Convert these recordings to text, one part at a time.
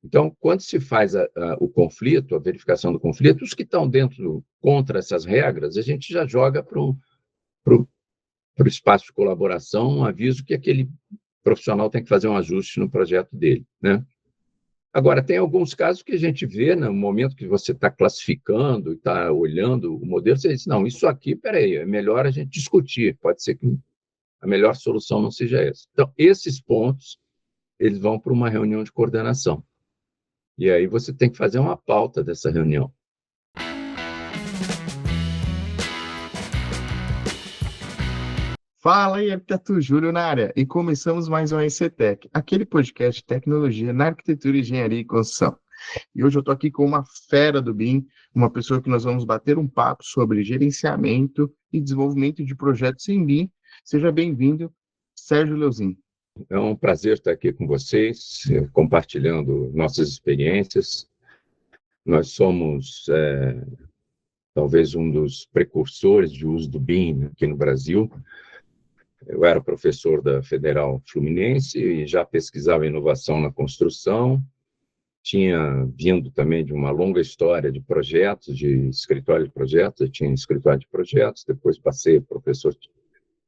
Então, quando se faz o conflito, a verificação do conflito, os que estão contra essas regras, a gente já joga para o espaço de colaboração um aviso que aquele profissional tem que fazer um ajuste no projeto dele, né? Agora, tem alguns casos que a gente vê, no momento que você está classificando, está olhando o modelo, você diz, não, isso aqui, peraí, é melhor a gente discutir, pode ser que a melhor solução não seja essa. Então, esses pontos, eles vão para uma reunião de coordenação. E aí você tem que fazer uma pauta dessa reunião. Fala aí, arquiteto Júlio na área, e começamos mais um ECTech, aquele podcast de tecnologia na arquitetura, engenharia e construção. E hoje eu estou aqui com uma fera do BIM, uma pessoa que nós vamos bater um papo sobre gerenciamento e desenvolvimento de projetos em BIM. Seja bem-vindo, Sérgio Leozin. É um prazer estar aqui com vocês, compartilhando nossas experiências. Nós somos, talvez, um dos precursores de uso do BIM aqui no Brasil. Eu era professor da Federal Fluminense e já pesquisava inovação na construção. Tinha vindo também de uma longa história de projetos, de escritório de projetos. Eu tinha escritório de projetos, depois passei a professor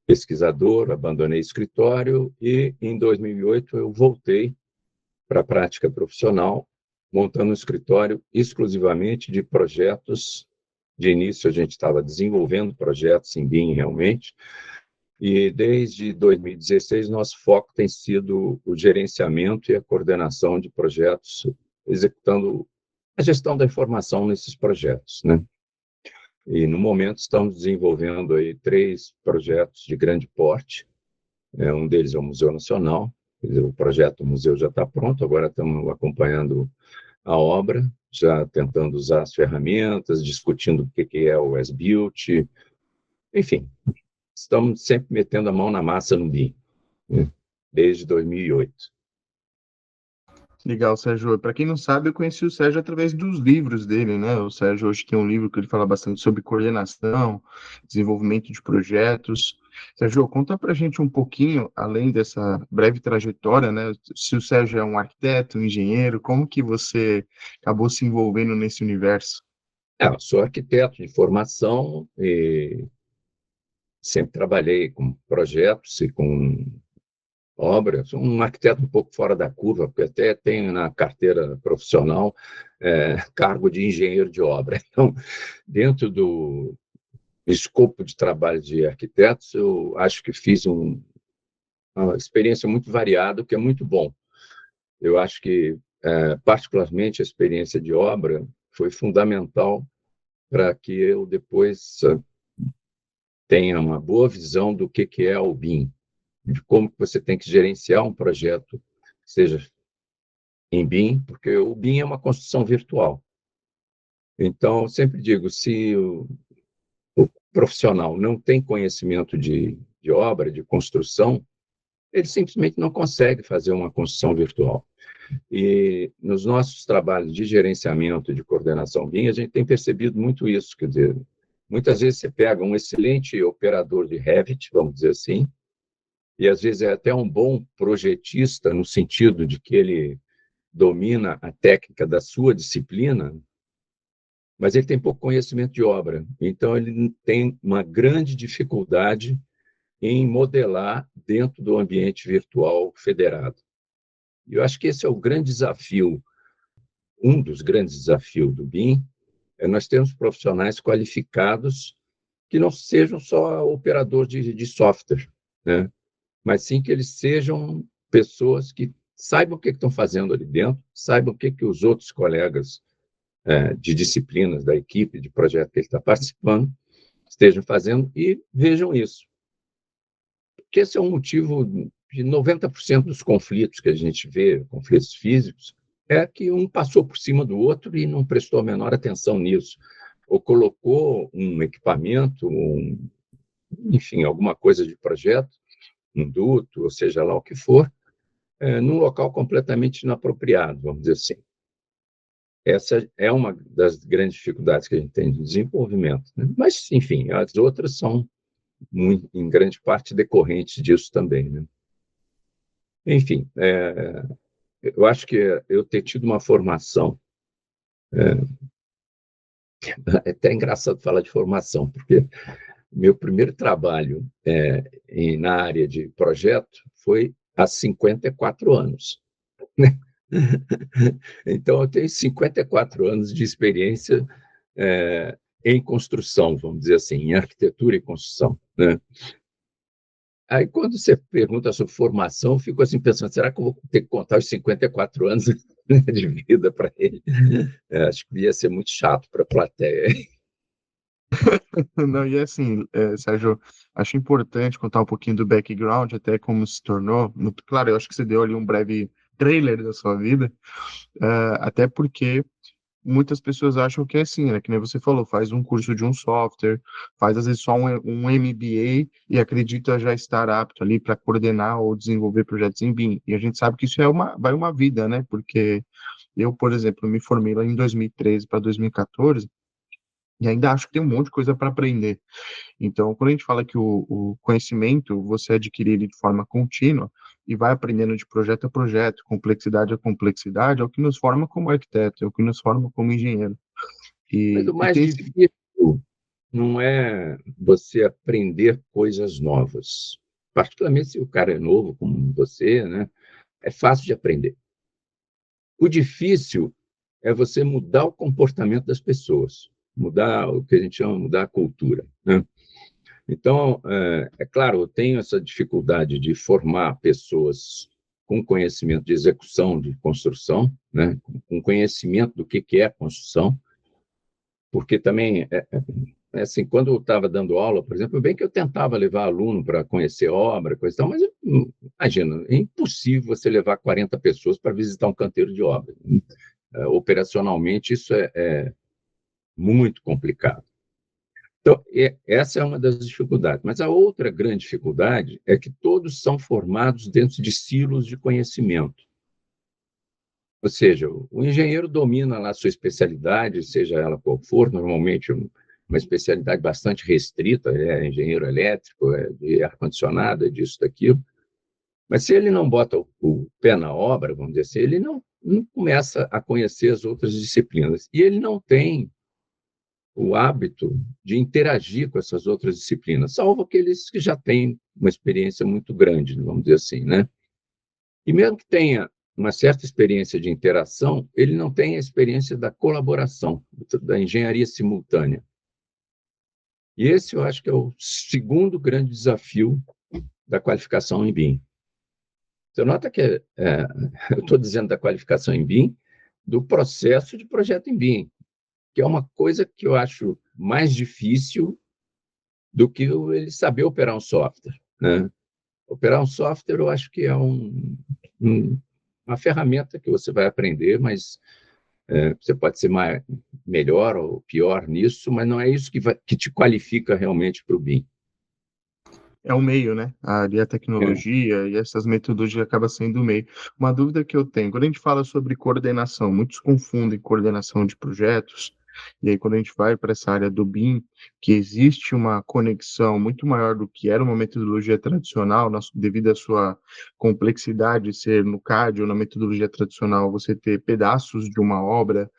pesquisador, abandonei escritório e, em 2008, eu voltei para a prática profissional, montando um escritório exclusivamente de projetos. De início, a gente estava desenvolvendo projetos em BIM realmente, e desde 2016, nosso foco tem sido o gerenciamento e a coordenação de projetos, executando a gestão da informação nesses projetos, né? E, no momento, estamos desenvolvendo aí 3 projetos de grande porte. Um deles é o Museu Nacional. Quer dizer, o projeto do museu já está pronto, agora estamos acompanhando a obra, já tentando usar as ferramentas, discutindo o que é o as-built, enfim, estamos sempre metendo a mão na massa no BIM, né? Desde 2008. Legal, Sérgio. Para quem não sabe, eu conheci o Sérgio através dos livros dele, né? O Sérgio hoje tem um livro que ele fala bastante sobre coordenação, desenvolvimento de projetos. Sérgio, conta para a gente um pouquinho, além dessa breve trajetória, né? Se o Sérgio é um arquiteto, um engenheiro, como que você acabou se envolvendo nesse universo? Eu sou arquiteto de formação e sempre trabalhei com projetos e com obras. Sou um arquiteto um pouco fora da curva, porque até tenho na carteira profissional cargo de engenheiro de obra. Então, dentro do escopo de trabalho de arquitetos, eu acho que fiz uma experiência muito variada, o que é muito bom. Eu acho que, particularmente, a experiência de obra foi fundamental para que eu depois tenha uma boa visão do que é o BIM, de como você tem que gerenciar um projeto, seja em BIM, porque o BIM é uma construção virtual. Então, eu sempre digo, se o profissional não tem conhecimento de obra, de construção, ele simplesmente não consegue fazer uma construção virtual. E nos nossos trabalhos de gerenciamento e de coordenação BIM, a gente tem percebido muito isso, quer dizer, muitas vezes você pega um excelente operador de Revit, vamos dizer assim, e às vezes é até um bom projetista, no sentido de que ele domina a técnica da sua disciplina, mas ele tem pouco conhecimento de obra. Então, ele tem uma grande dificuldade em modelar dentro do ambiente virtual federado. E eu acho que esse é o grande desafio, um dos grandes desafios do BIM, é nós termos profissionais qualificados que não sejam só operadores de software, né? Mas sim que eles sejam pessoas que saibam o que estão fazendo ali dentro, saibam o que os outros colegas de disciplinas da equipe, de projeto que ele está participando, estejam fazendo e vejam isso. Porque esse é um motivo de 90% dos conflitos que a gente vê, conflitos físicos, é que um passou por cima do outro e não prestou a menor atenção nisso, ou colocou um equipamento, enfim, alguma coisa de projeto, um duto, ou seja lá o que for, num local completamente inapropriado, vamos dizer assim. Essa é uma das grandes dificuldades que a gente tem de desenvolvimento, né? Mas, enfim, as outras são, muito, em grande parte, decorrentes disso também, né? Enfim, eu acho que eu ter tido uma formação, é até engraçado falar de formação, porque meu primeiro trabalho na área de projeto foi há 54 anos. Né? Então, eu tenho 54 anos de experiência em construção, vamos dizer assim, em arquitetura e construção. Né? Aí, quando você pergunta sobre formação, eu fico assim pensando, será que eu vou ter que contar os 54 anos de vida para ele? Acho que ia ser muito chato para a plateia. Não, e assim, Sérgio, acho importante contar um pouquinho do background, até como se tornou. Claro, eu acho que você deu ali um breve trailer da sua vida, até porque muitas pessoas acham que é assim, né? Que nem você falou, faz um curso de um software, faz às vezes só um MBA e acredita já estar apto ali para coordenar ou desenvolver projetos em BIM. E a gente sabe que isso vai uma vida, né? Porque eu, por exemplo, me formei lá em 2013 para 2014 e ainda acho que tem um monte de coisa para aprender. Então, quando a gente fala que o conhecimento você adquire ele de forma contínua e vai aprendendo de projeto a projeto, complexidade a complexidade, é o que nos forma como arquiteto, é o que nos forma como engenheiro. Mas o E mais ter difícil não é você aprender coisas novas. Particularmente se o cara é novo, como você, né? É fácil de aprender. O difícil é você mudar o comportamento das pessoas, mudar o que a gente chama de mudar a cultura. Né? Então, claro, eu tenho essa dificuldade de formar pessoas com conhecimento de execução de construção, né? Com conhecimento do que é construção, porque também assim, quando eu estava dando aula, por exemplo, bem que eu tentava levar aluno para conhecer obra, coisa e tal, mas imagina, é impossível você levar 40 pessoas para visitar um canteiro de obra. Operacionalmente, isso é muito complicado. Então, essa é uma das dificuldades. Mas a outra grande dificuldade é que todos são formados dentro de silos de conhecimento. Ou seja, o engenheiro domina lá a sua especialidade, seja ela qual for, normalmente uma especialidade bastante restrita, é engenheiro elétrico, é de ar-condicionado, é disso, daquilo. Mas se ele não bota o pé na obra, vamos dizer assim, ele não começa a conhecer as outras disciplinas. E ele não tem o hábito de interagir com essas outras disciplinas, salvo aqueles que já têm uma experiência muito grande, vamos dizer assim, né? E mesmo que tenha uma certa experiência de interação, ele não tem a experiência da colaboração, da engenharia simultânea. E esse eu acho que é o segundo grande desafio da qualificação em BIM. Você nota que eu estou dizendo da qualificação em BIM, do processo de projeto em BIM, que é uma coisa que eu acho mais difícil do que ele saber operar um software. Né? Operar um software, eu acho que é uma ferramenta que você vai aprender, mas você pode ser melhor ou pior nisso, mas não é isso que te qualifica realmente para o BIM. É o meio, né? Ali a É. tecnologia e essas metodologias acaba sendo o meio. Uma dúvida que eu tenho, quando a gente fala sobre coordenação, muitos confundem coordenação de projetos, e aí quando a gente vai para essa área do BIM, que existe uma conexão muito maior do que era uma metodologia tradicional, devido à sua complexidade ser no CAD ou na metodologia tradicional, você ter pedaços de uma obra,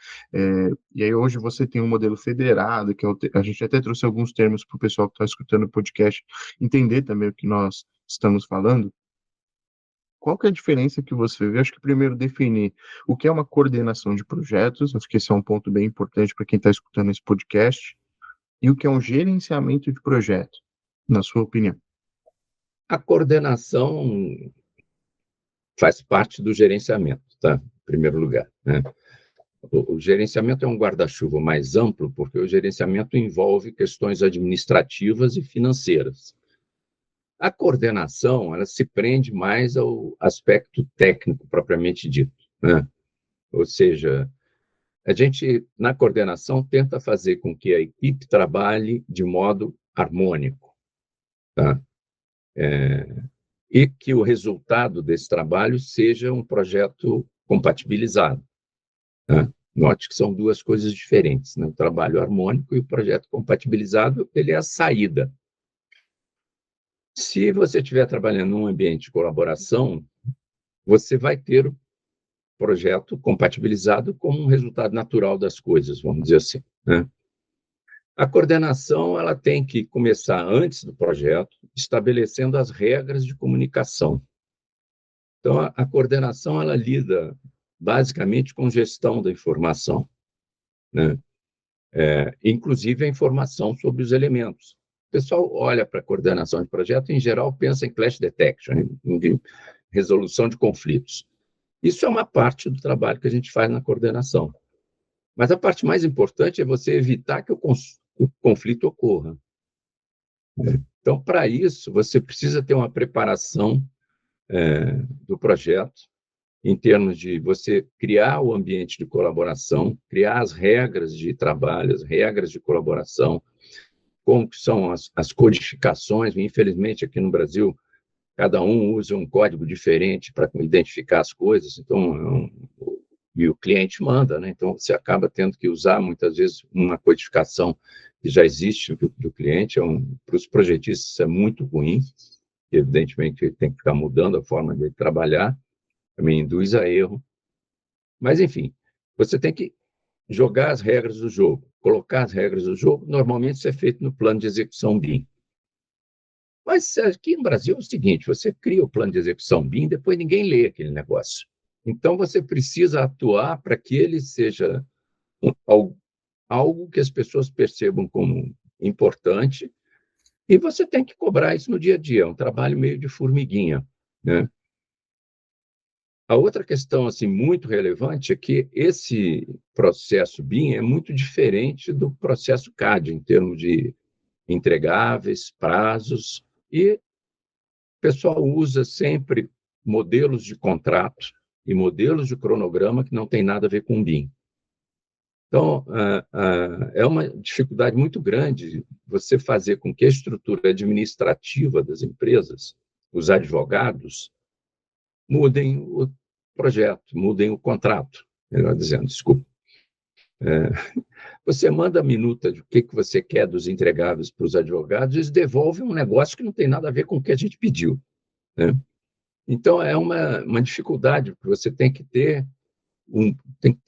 e aí hoje você tem um modelo federado, que a gente até trouxe alguns termos para o pessoal que está escutando o podcast, entender também o que nós estamos falando, qual que é a diferença que você vê? Acho que primeiro definir o que é uma coordenação de projetos, acho que esse é um ponto bem importante para quem está escutando esse podcast, e o que é um gerenciamento de projeto, na sua opinião. A coordenação faz parte do gerenciamento, tá? Em primeiro lugar. Né? O gerenciamento é um guarda-chuva mais amplo, porque o gerenciamento envolve questões administrativas e financeiras. A coordenação, ela se prende mais ao aspecto técnico propriamente dito, né? Ou seja, a gente, na coordenação, tenta fazer com que a equipe trabalhe de modo harmônico, tá? E que o resultado desse trabalho seja um projeto compatibilizado. Né? Note que são duas coisas diferentes, né? O trabalho harmônico e o projeto compatibilizado, ele é a saída. Se você estiver trabalhando num ambiente de colaboração, você vai ter projeto compatibilizado como um resultado natural das coisas, vamos dizer assim, né? A coordenação ela tem que começar antes do projeto, estabelecendo as regras de comunicação. Então, a coordenação ela lida basicamente com gestão da informação, né? Inclusive a informação sobre os elementos. O pessoal olha para a coordenação de projeto, em geral, pensa em clash detection, em resolução de conflitos. Isso é uma parte do trabalho que a gente faz na coordenação. Mas a parte mais importante é você evitar que o conflito ocorra. Então, para isso, você precisa ter uma preparação do projeto, em termos de você criar o ambiente de colaboração, criar as regras de trabalho, as regras de colaboração, como que são as codificações. Infelizmente, aqui no Brasil, cada um usa um código diferente para identificar as coisas, então, e o cliente manda, né? Então, você acaba tendo que usar, muitas vezes, uma codificação que já existe do cliente. Para os projetistas, isso é muito ruim, evidentemente, tem que ficar mudando a forma de trabalhar, também induz a erro. Mas, enfim, você tem que jogar as regras do jogo, colocar as regras do jogo. Normalmente, isso é feito no plano de execução BIM. Mas aqui no Brasil é o seguinte: você cria o plano de execução BIM, depois ninguém lê aquele negócio. Então, você precisa atuar para que ele seja algo que as pessoas percebam como importante, e você tem que cobrar isso no dia a dia. É um trabalho meio de formiguinha, né? A outra questão assim, muito relevante é que esse processo BIM é muito diferente do processo CAD, em termos de entregáveis, prazos, e o pessoal usa sempre modelos de contrato e modelos de cronograma que não tem nada a ver com BIM. Então, é uma dificuldade muito grande você fazer com que a estrutura administrativa das empresas, os advogados, mudem o projeto, mudem o contrato, melhor dizendo, desculpa. Você manda a minuta de o que você quer dos entregáveis para os advogados, eles devolvem um negócio que não tem nada a ver com o que a gente pediu, né? Então, é uma dificuldade, porque você tem que ter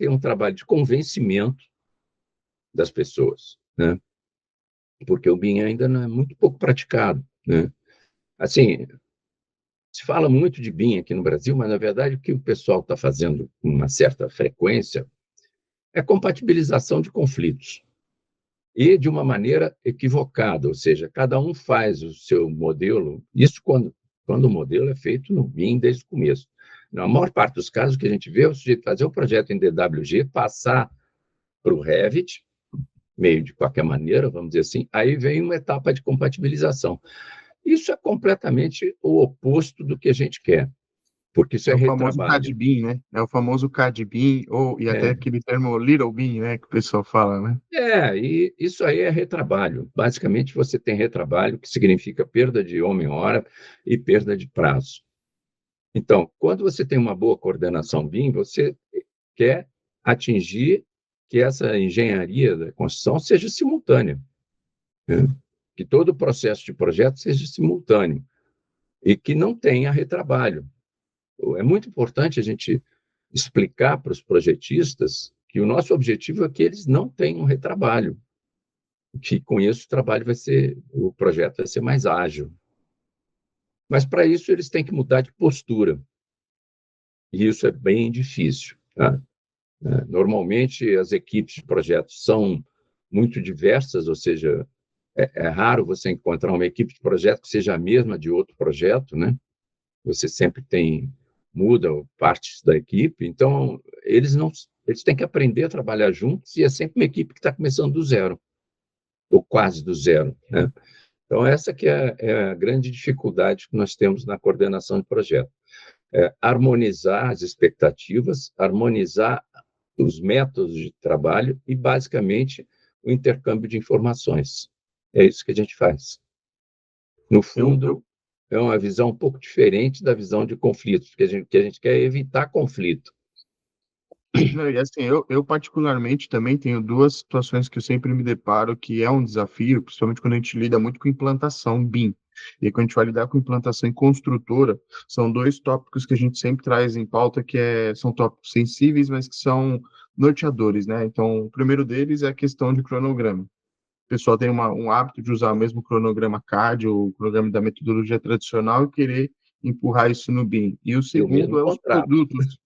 um trabalho de convencimento das pessoas, né? Porque o BIM ainda não é muito pouco praticado, né? Assim, se fala muito de BIM aqui no Brasil, mas, na verdade, o que o pessoal está fazendo com uma certa frequência é compatibilização de conflitos, e de uma maneira equivocada, ou seja, cada um faz o seu modelo, isso quando o modelo é feito no BIM desde o começo. Na maior parte dos casos, o que a gente vê é o sujeito fazer o projeto em DWG, passar para o Revit, meio de qualquer maneira, vamos dizer assim, aí vem uma etapa de compatibilização. Isso é completamente o oposto do que a gente quer, porque isso É é o famoso retrabalho. CAD-BIM, né? É o famoso CAD-BIM, e até É, aquele termo Little BIM, né? Que o pessoal fala, né? e isso aí é retrabalho. Basicamente, você tem retrabalho, que significa perda de homem-hora e perda de prazo. Então, quando você tem uma boa coordenação BIM, você quer atingir que essa engenharia da construção seja simultânea, né? Que todo o processo de projeto seja simultâneo e que não tenha retrabalho. É muito importante a gente explicar para os projetistas que o nosso objetivo é que eles não tenham retrabalho, que com isso o projeto vai ser mais ágil. Mas para isso eles têm que mudar de postura, e isso é bem difícil, tá? Normalmente as equipes de projetos são muito diversas, ou seja, é raro você encontrar uma equipe de projeto que seja a mesma de outro projeto, né? Você sempre muda partes da equipe, então eles têm que aprender a trabalhar juntos, e é sempre uma equipe que está começando do zero, ou quase do zero, né? Então, essa que é a grande dificuldade que nós temos na coordenação de projeto. Harmonizar as expectativas, harmonizar os métodos de trabalho e, basicamente, o intercâmbio de informações. É isso que a gente faz. No Eu fundo, é uma visão um pouco diferente da visão de conflitos, porque que a gente quer evitar conflito. Não, e assim, eu particularmente também tenho duas situações que eu sempre me deparo que é um desafio, principalmente quando a gente lida muito com implantação BIM. E quando a gente vai lidar com implantação em construtora, são dois tópicos que a gente sempre traz em pauta, são tópicos sensíveis, mas que são norteadores, né? Então, o primeiro deles é a questão de cronograma. O pessoal tem um hábito de usar o mesmo cronograma CAD, ou o cronograma da metodologia tradicional, e querer empurrar isso no BIM. E o E o mesmo segundo é os contrato. produtos,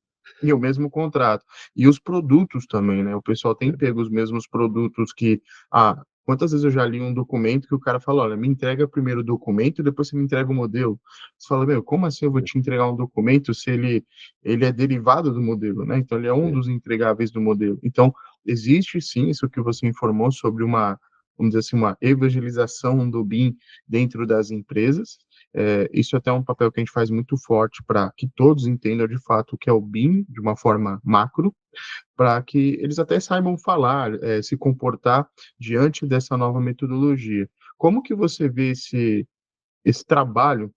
e o mesmo contrato. E os produtos também, né? O pessoal tem pego os mesmos produtos que... quantas vezes eu já li um documento que o cara fala, olha, me entrega primeiro o documento e depois você me entrega o modelo. Você fala, meu, como assim eu vou te entregar um documento se ele é derivado do modelo, né? Então, ele é um dos entregáveis do modelo. Então, existe sim isso que você informou sobre vamos dizer assim, uma evangelização do BIM dentro das empresas. Isso até é um papel que a gente faz muito forte para que todos entendam de fato o que é o BIM de uma forma macro, para que eles até saibam falar, se comportar diante dessa nova metodologia. Como que você vê esse trabalho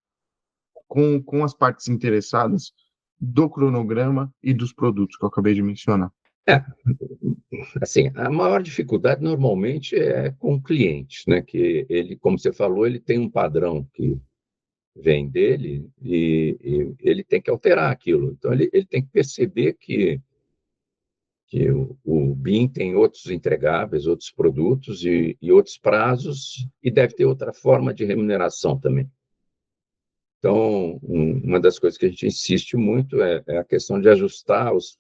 com as partes interessadas do cronograma e dos produtos que eu acabei de mencionar? É, assim, a maior dificuldade normalmente é com o cliente, né? Que ele, como você falou, ele tem um padrão que vem dele e ele tem que alterar aquilo. Então, ele tem que perceber que o BIM tem outros entregáveis, outros produtos e outros prazos, e deve ter outra forma de remuneração também. Então, uma das coisas que a gente insiste muito é a questão de ajustar os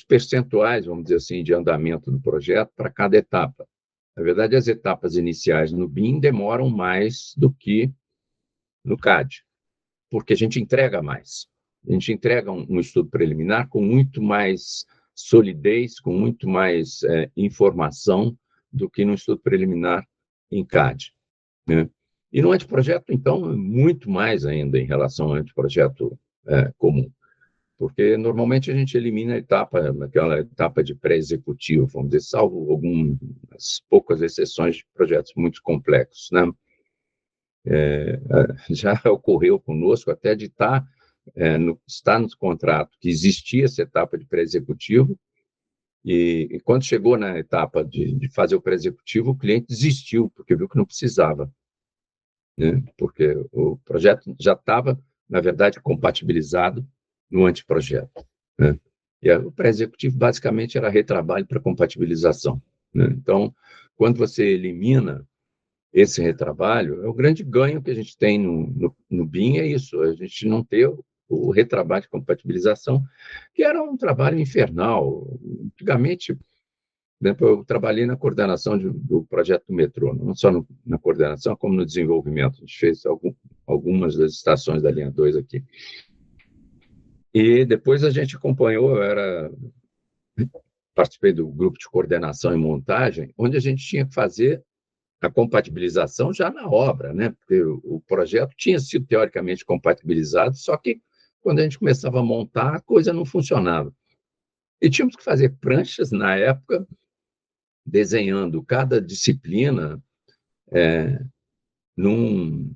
percentuais, vamos dizer assim, de andamento do projeto para cada etapa. Na verdade, as etapas iniciais no BIM demoram mais do que no CAD, porque a gente entrega mais. A gente entrega um estudo preliminar com muito mais solidez, com muito mais informação do que no estudo preliminar em CAD, né? E no anteprojeto, então, muito mais ainda em relação ao anteprojeto comum, porque normalmente a gente elimina a etapa, aquela etapa de pré-executivo, vamos dizer, salvo algumas poucas exceções de projetos muito complexos, né? Já ocorreu conosco até de está no contrato que existia essa etapa de pré-executivo, e quando chegou na etapa de fazer o pré-executivo, o cliente desistiu, porque viu que não precisava, né? Porque o projeto já estava, na verdade, compatibilizado no anteprojeto, né? E o pré-executivo, basicamente, era retrabalho para compatibilização, né? Então, quando você elimina esse retrabalho, é o grande ganho que a gente tem no BIM, é isso, a gente não ter o retrabalho de compatibilização, que era um trabalho infernal. Antigamente, por exemplo, eu trabalhei na coordenação do projeto do metrô, não só na coordenação, como no desenvolvimento. A gente fez algumas das estações da linha 2 aqui. E depois a gente acompanhou, participei do grupo de coordenação e montagem, onde a gente tinha que fazer a compatibilização já na obra, né? Porque o projeto tinha sido teoricamente compatibilizado, só que quando a gente começava a montar, a coisa não funcionava. E tínhamos que fazer pranchas, na época, desenhando cada disciplina num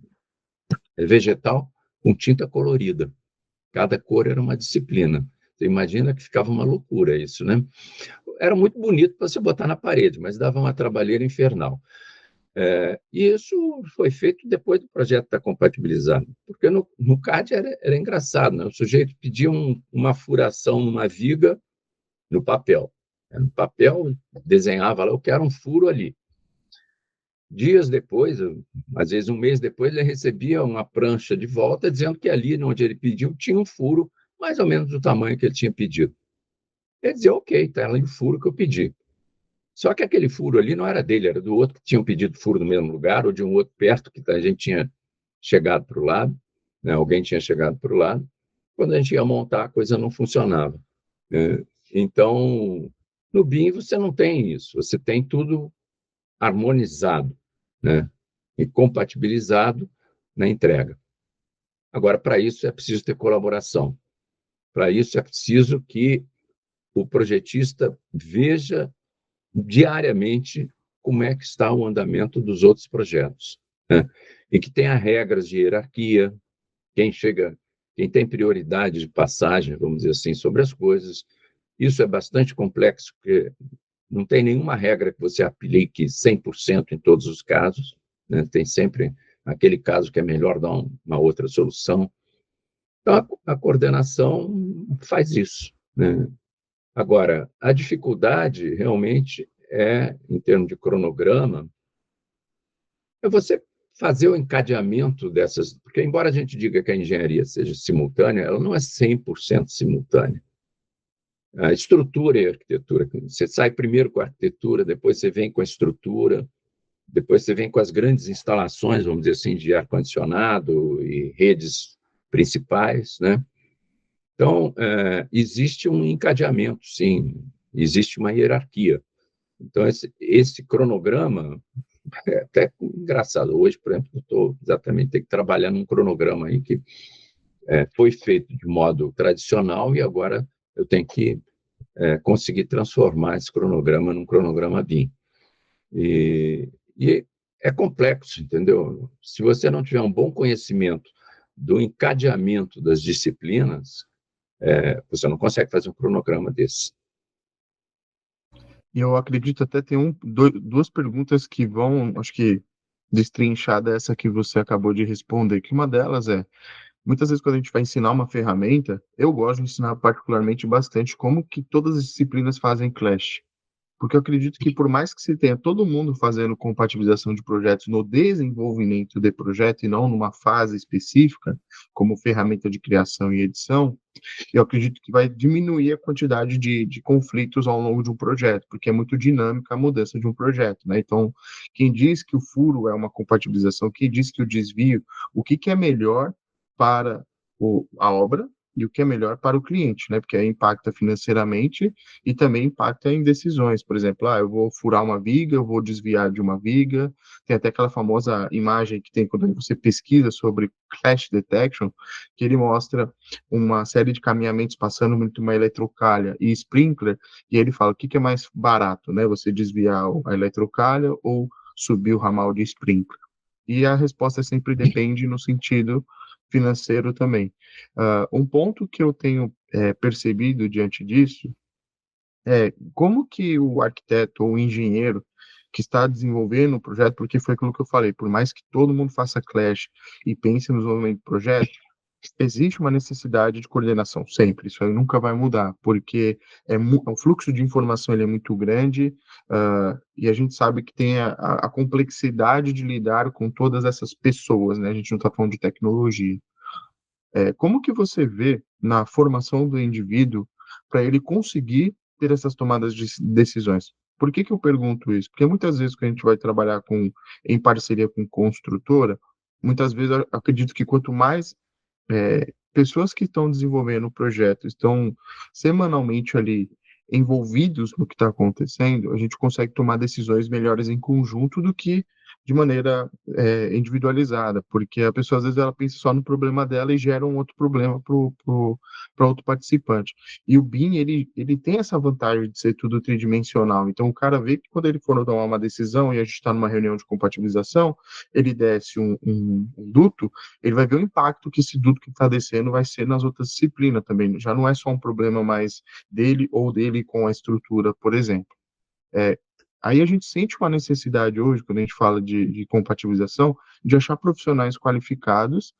vegetal com tinta colorida. Cada cor era uma disciplina. Você imagina que ficava uma loucura isso, né? Era muito bonito para você botar na parede, mas dava uma trabalheira infernal. E isso foi feito depois do projeto estar compatibilizado, porque no CAD era engraçado, né? O sujeito pedia uma furação numa viga no papel. No papel, desenhava lá, eu quero um furo ali. Dias depois, às vezes um mês depois, ele recebia uma prancha de volta dizendo que ali onde ele pediu tinha um furo mais ou menos do tamanho que ele tinha pedido. Ele dizia, ok, está ali o furo que eu pedi. Só que aquele furo ali não era dele, era do outro que tinham pedido furo no mesmo lugar, ou de um outro perto que a gente tinha chegado para o lado, né? Alguém tinha chegado para o lado. Quando a gente ia montar, a coisa não funcionava, né? Então, no BIM você não tem isso, você tem tudo harmonizado, né? E compatibilizado na entrega. Agora, para isso é preciso ter colaboração. Para isso é preciso que o projetista veja diariamente como é que está o andamento dos outros projetos, né? E que tenha regras de hierarquia, quem tem prioridade de passagem, vamos dizer assim, sobre as coisas. Isso é bastante complexo, porque não tem nenhuma regra que você aplique 100% em todos os casos, né? Tem sempre aquele caso que é melhor dar uma outra solução. Então, a coordenação faz isso, né? Agora, a dificuldade realmente é, em termos de cronograma, é você fazer o encadeamento dessas, porque embora a gente diga que a engenharia seja simultânea, ela não é 100% simultânea. A estrutura e a arquitetura, você sai primeiro com a arquitetura, depois você vem com a estrutura, depois você vem com as grandes instalações, vamos dizer assim, de ar-condicionado e redes principais, né? Então, existe um encadeamento, sim, existe uma hierarquia. Então, esse cronograma é até engraçado. Hoje, por exemplo, eu estou exatamente tenho que trabalhar num cronograma aí que foi feito de modo tradicional e agora eu tenho que conseguir transformar esse cronograma num cronograma BIM. E é complexo, entendeu? Se você não tiver um bom conhecimento do encadeamento das disciplinas, você não consegue fazer um cronograma desse. E eu acredito até ter duas perguntas que vão, acho que, destrinchar dessa que você acabou de responder, que uma delas é, muitas vezes quando a gente vai ensinar uma ferramenta, eu gosto de ensinar particularmente bastante como que todas as disciplinas fazem clash. Porque eu acredito que por mais que você tenha todo mundo fazendo compatibilização de projetos no desenvolvimento de projeto e não numa fase específica, como ferramenta de criação e edição, eu acredito que vai diminuir a quantidade de conflitos ao longo de um projeto, porque é muito dinâmica a mudança de um projeto, né? Então, quem diz que o furo é uma compatibilização, quem diz que o desvio, o que é melhor para a obra e o que é melhor para o cliente, né? Porque aí impacta financeiramente e também impacta em decisões. Por exemplo, eu vou furar uma viga, eu vou desviar de uma viga. Tem até aquela famosa imagem que tem quando você pesquisa sobre clash detection, que ele mostra uma série de caminhamentos passando entre uma eletrocalha e sprinkler, e ele fala o que é mais barato, né? Você desviar a eletrocalha ou subir o ramal de sprinkler? E a resposta sempre depende no sentido financeiro também. Um ponto que eu tenho percebido diante disso é como que o arquiteto ou o engenheiro que está desenvolvendo o projeto, porque foi aquilo que eu falei, por mais que todo mundo faça clash e pense no desenvolvimento do projeto, existe uma necessidade de coordenação, sempre, isso aí nunca vai mudar, porque o fluxo de informação ele é muito grande, e a gente sabe que tem a complexidade de lidar com todas essas pessoas, né? A gente não está falando de tecnologia. Como que você vê na formação do indivíduo para ele conseguir ter essas tomadas de decisões? Por que que eu pergunto isso? Porque muitas vezes quando a gente vai trabalhar em parceria com construtora, muitas vezes eu acredito que quanto mais pessoas que estão desenvolvendo o projeto estão semanalmente ali envolvidos no que está acontecendo, a gente consegue tomar decisões melhores em conjunto do que de maneira individualizada, porque a pessoa às vezes ela pensa só no problema dela e gera um outro problema para outro participante. E o BIM, ele tem essa vantagem de ser tudo tridimensional, então o cara vê que quando ele for tomar uma decisão e a gente está numa reunião de compatibilização, ele desce um duto, ele vai ver o impacto que esse duto que está descendo vai ser nas outras disciplinas também. Já não é só um problema mais dele ou dele com a estrutura, por exemplo. É, Aí a gente sente uma necessidade hoje, quando a gente fala de compatibilização, de achar profissionais qualificados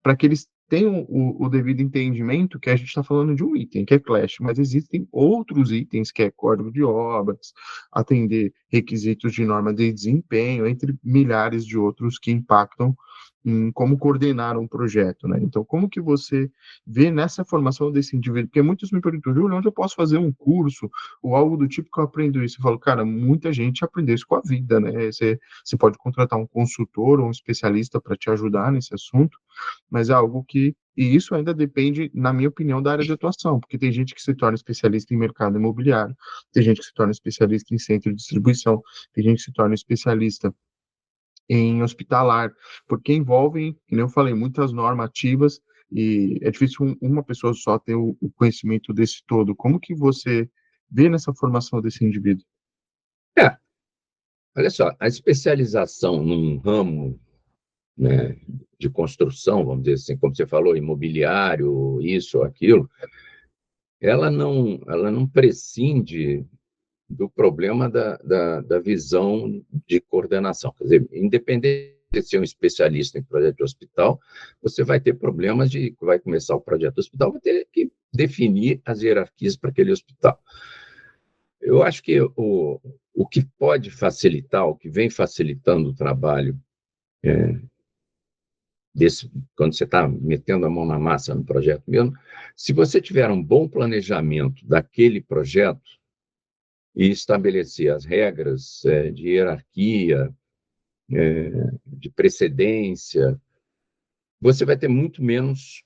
para que eles tenham o devido entendimento que a gente está falando de um item, que é Clash, mas existem outros itens, que é código de obras, atender requisitos de norma de desempenho, entre milhares de outros que impactam em como coordenar um projeto, né? Então, como que você vê nessa formação desse indivíduo? Porque muitos me perguntam, Júlio, onde eu posso fazer um curso ou algo do tipo que eu aprendo isso? Eu falo, cara, muita gente aprendeu isso com a vida, né? Você pode contratar um consultor ou um especialista para te ajudar nesse assunto, mas é algo que, e isso ainda depende, na minha opinião, da área de atuação, porque tem gente que se torna especialista em mercado imobiliário, tem gente que se torna especialista em centro de distribuição, tem gente que se torna especialista em hospitalar, porque envolvem, como eu falei, muitas normativas e é difícil uma pessoa só ter o conhecimento desse todo. Como que você vê nessa formação desse indivíduo? É, olha só, a especialização num ramo, né, de construção, vamos dizer assim, como você falou, imobiliário, isso ou aquilo, ela não prescinde do problema da visão de coordenação. Quer dizer, independente ser um especialista em projeto de hospital, você vai ter problemas vai começar o projeto do hospital, vai ter que definir as hierarquias para aquele hospital. Eu acho que o que pode facilitar, o que vem facilitando o trabalho quando você está metendo a mão na massa no projeto mesmo, se você tiver um bom planejamento daquele projeto e estabelecer as regras de hierarquia, de precedência, você vai ter muito menos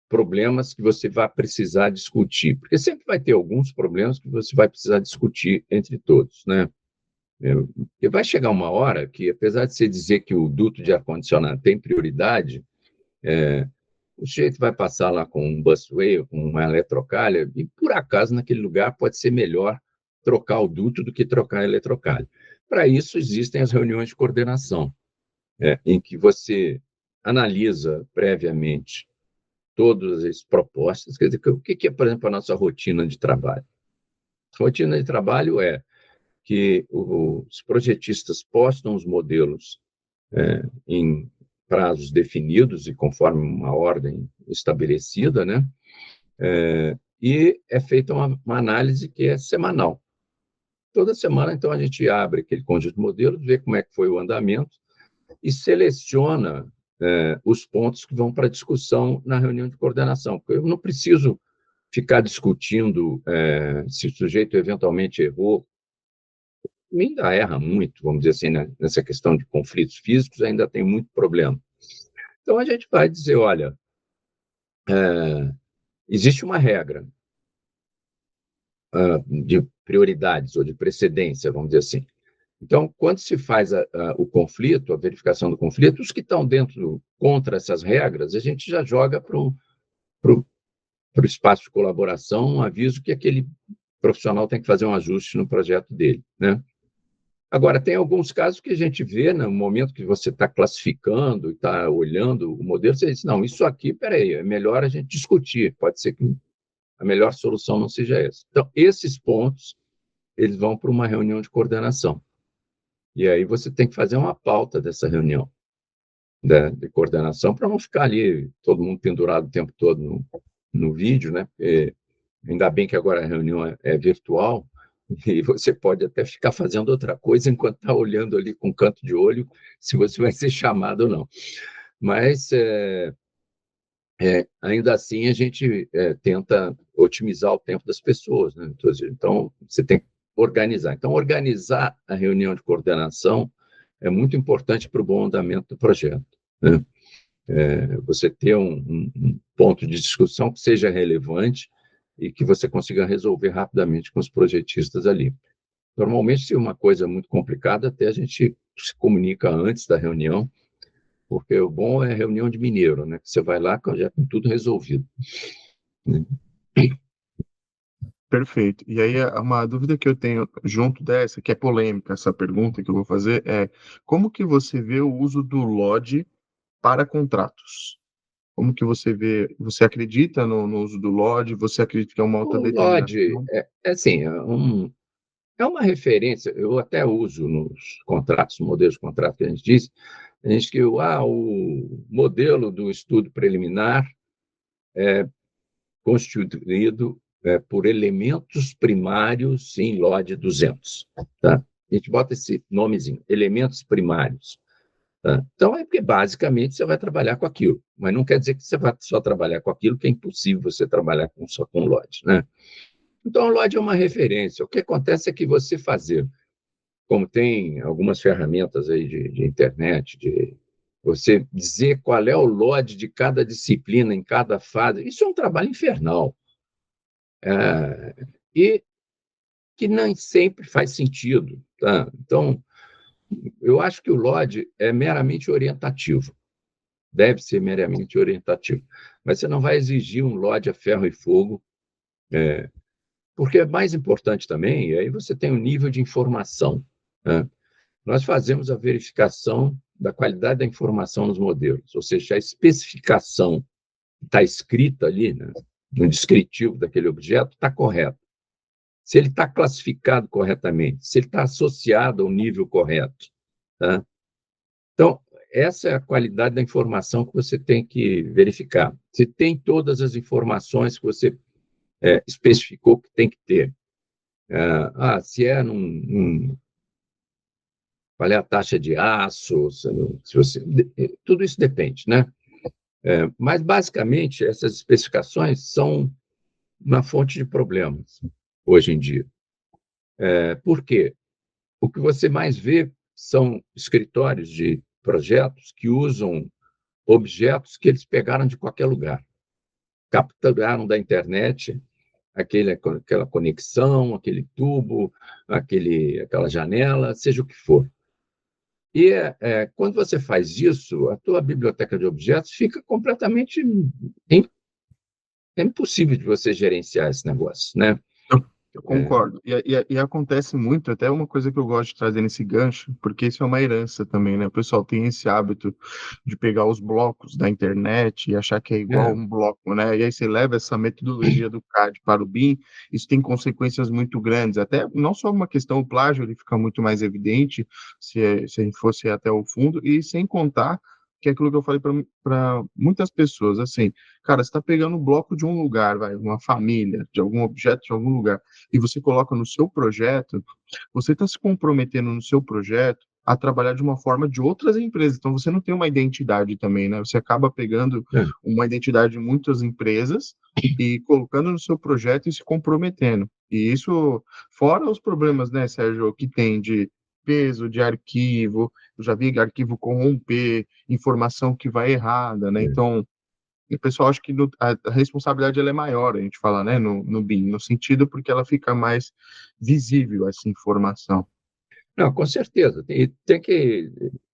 problemas que você vai precisar discutir, porque sempre vai ter alguns problemas que você vai precisar discutir entre todos, né? Porque vai chegar uma hora que, apesar de você dizer que o duto de ar-condicionado tem prioridade, o sujeito vai passar lá com um busway, com uma eletrocalha, e por acaso naquele lugar pode ser melhor trocar o duto do que trocar a eletrocalha. Para isso existem as reuniões de coordenação, em que você analisa previamente todas as propostas. Quer dizer, o que é, por exemplo, a nossa rotina de trabalho? A rotina de trabalho é que os projetistas postam os modelos em prazos definidos e conforme uma ordem estabelecida, né? E é feita uma análise que é semanal. Toda semana, então, a gente abre aquele conjunto de modelos, vê como é que foi o andamento e seleciona os pontos que vão para discussão na reunião de coordenação. Porque eu não preciso ficar discutindo se o sujeito eventualmente errou. Ainda erra muito, vamos dizer assim, né? Nessa questão de conflitos físicos, ainda tem muito problema. Então, a gente vai dizer, olha, existe uma regra de prioridades ou de precedência, vamos dizer assim. Então, quando se faz o conflito, a verificação do conflito, os que estão contra essas regras, a gente já joga para o espaço de colaboração um aviso que aquele profissional tem que fazer um ajuste no projeto dele, né? Agora, tem alguns casos que a gente vê, no momento que você está classificando e está olhando o modelo, você diz, não, isso aqui, peraí, é melhor a gente discutir, pode ser que a melhor solução não seja essa. Então, esses pontos, eles vão para uma reunião de coordenação. E aí você tem que fazer uma pauta dessa reunião de coordenação para não ficar ali todo mundo pendurado o tempo todo no vídeo, né? Porque ainda bem que agora a reunião é virtual e você pode até ficar fazendo outra coisa enquanto está olhando ali com canto de olho se você vai ser chamado ou não. Mas, ainda assim, a gente tenta otimizar o tempo das pessoas, né? Então, você tem que organizar. Então, organizar a reunião de coordenação é muito importante para o bom andamento do projeto, né? Você ter um ponto de discussão que seja relevante e que você consiga resolver rapidamente com os projetistas ali. Normalmente, se é uma coisa muito complicada, até a gente se comunica antes da reunião, porque o bom é reunião de mineiro, né? Você vai lá já com tudo resolvido. Perfeito. E aí, uma dúvida que eu tenho junto dessa, que é polêmica, essa pergunta que eu vou fazer, é como que você vê o uso do LOD para contratos? Como que você vê, você acredita no uso do LOD? Você acredita que é uma O LOD autodeterminação? assim, é uma referência, eu até uso nos contratos, modelos de contrato que a gente que o modelo do estudo preliminar é constituído por elementos primários em LOD 200. Tá? A gente bota esse nomezinho, elementos primários. Tá? Então, é porque basicamente você vai trabalhar com aquilo, mas não quer dizer que você vai só trabalhar com aquilo, que é impossível você trabalhar só com LOD, né? Então, o LOD é uma referência. O que acontece é que você fazer, como tem algumas ferramentas aí de internet, você dizer qual é o LOD de cada disciplina em cada fase, isso é um trabalho infernal. E que nem sempre faz sentido. Tá? Então, eu acho que o LOD é meramente orientativo, deve ser meramente orientativo, mas você não vai exigir um LOD a ferro e fogo, porque é mais importante também, e aí você tem um nível de informação, né? Nós fazemos a verificação da qualidade da informação nos modelos, ou seja, a especificação que está escrita ali, né, no descritivo daquele objeto, está correta. Se ele está classificado corretamente, se ele está associado ao nível correto. Tá? Então, essa é a qualidade da informação que você tem que verificar. Se tem todas as informações que você especificou que tem que ter. Se é qual é a taxa de aço, se você, tudo isso depende, né? Mas, basicamente, essas especificações são uma fonte de problemas hoje em dia. Por quê? O que você mais vê são escritórios de projetos que usam objetos que eles pegaram de qualquer lugar, capturaram da internet aquela conexão, aquele tubo, aquela janela, seja o que for. E quando você faz isso, a tua biblioteca de objetos fica completamente impossível de você gerenciar esse negócio, né? Eu concordo. E acontece muito, até uma coisa que eu gosto de trazer nesse gancho, porque isso é uma herança também, né? O pessoal tem esse hábito de pegar os blocos da internet e achar que é igual É, um bloco, né? E aí você leva essa metodologia do CAD para o BIM, isso tem consequências muito grandes. Até não só uma questão, o plágio, ele fica muito mais evidente se a gente fosse até o fundo, e sem contar que é aquilo que eu falei para muitas pessoas, assim, cara, você está pegando um bloco de um lugar, vai, uma família, de algum objeto de algum lugar, e você coloca no seu projeto, você está se comprometendo no seu projeto a trabalhar de uma forma de outras empresas. Então, você não tem uma identidade também, né? Você acaba pegando é. uma identidade de muitas empresas e colocando no seu projeto e se comprometendo. E isso, fora os problemas, né, Sérgio, que tem de peso de arquivo, eu já vi arquivo corromper, informação que vai errada, né? Então, e o pessoal acha que a responsabilidade ela é maior, a gente fala, né, no BIM, no sentido porque ela fica mais visível, essa informação. Não, com certeza. Tem que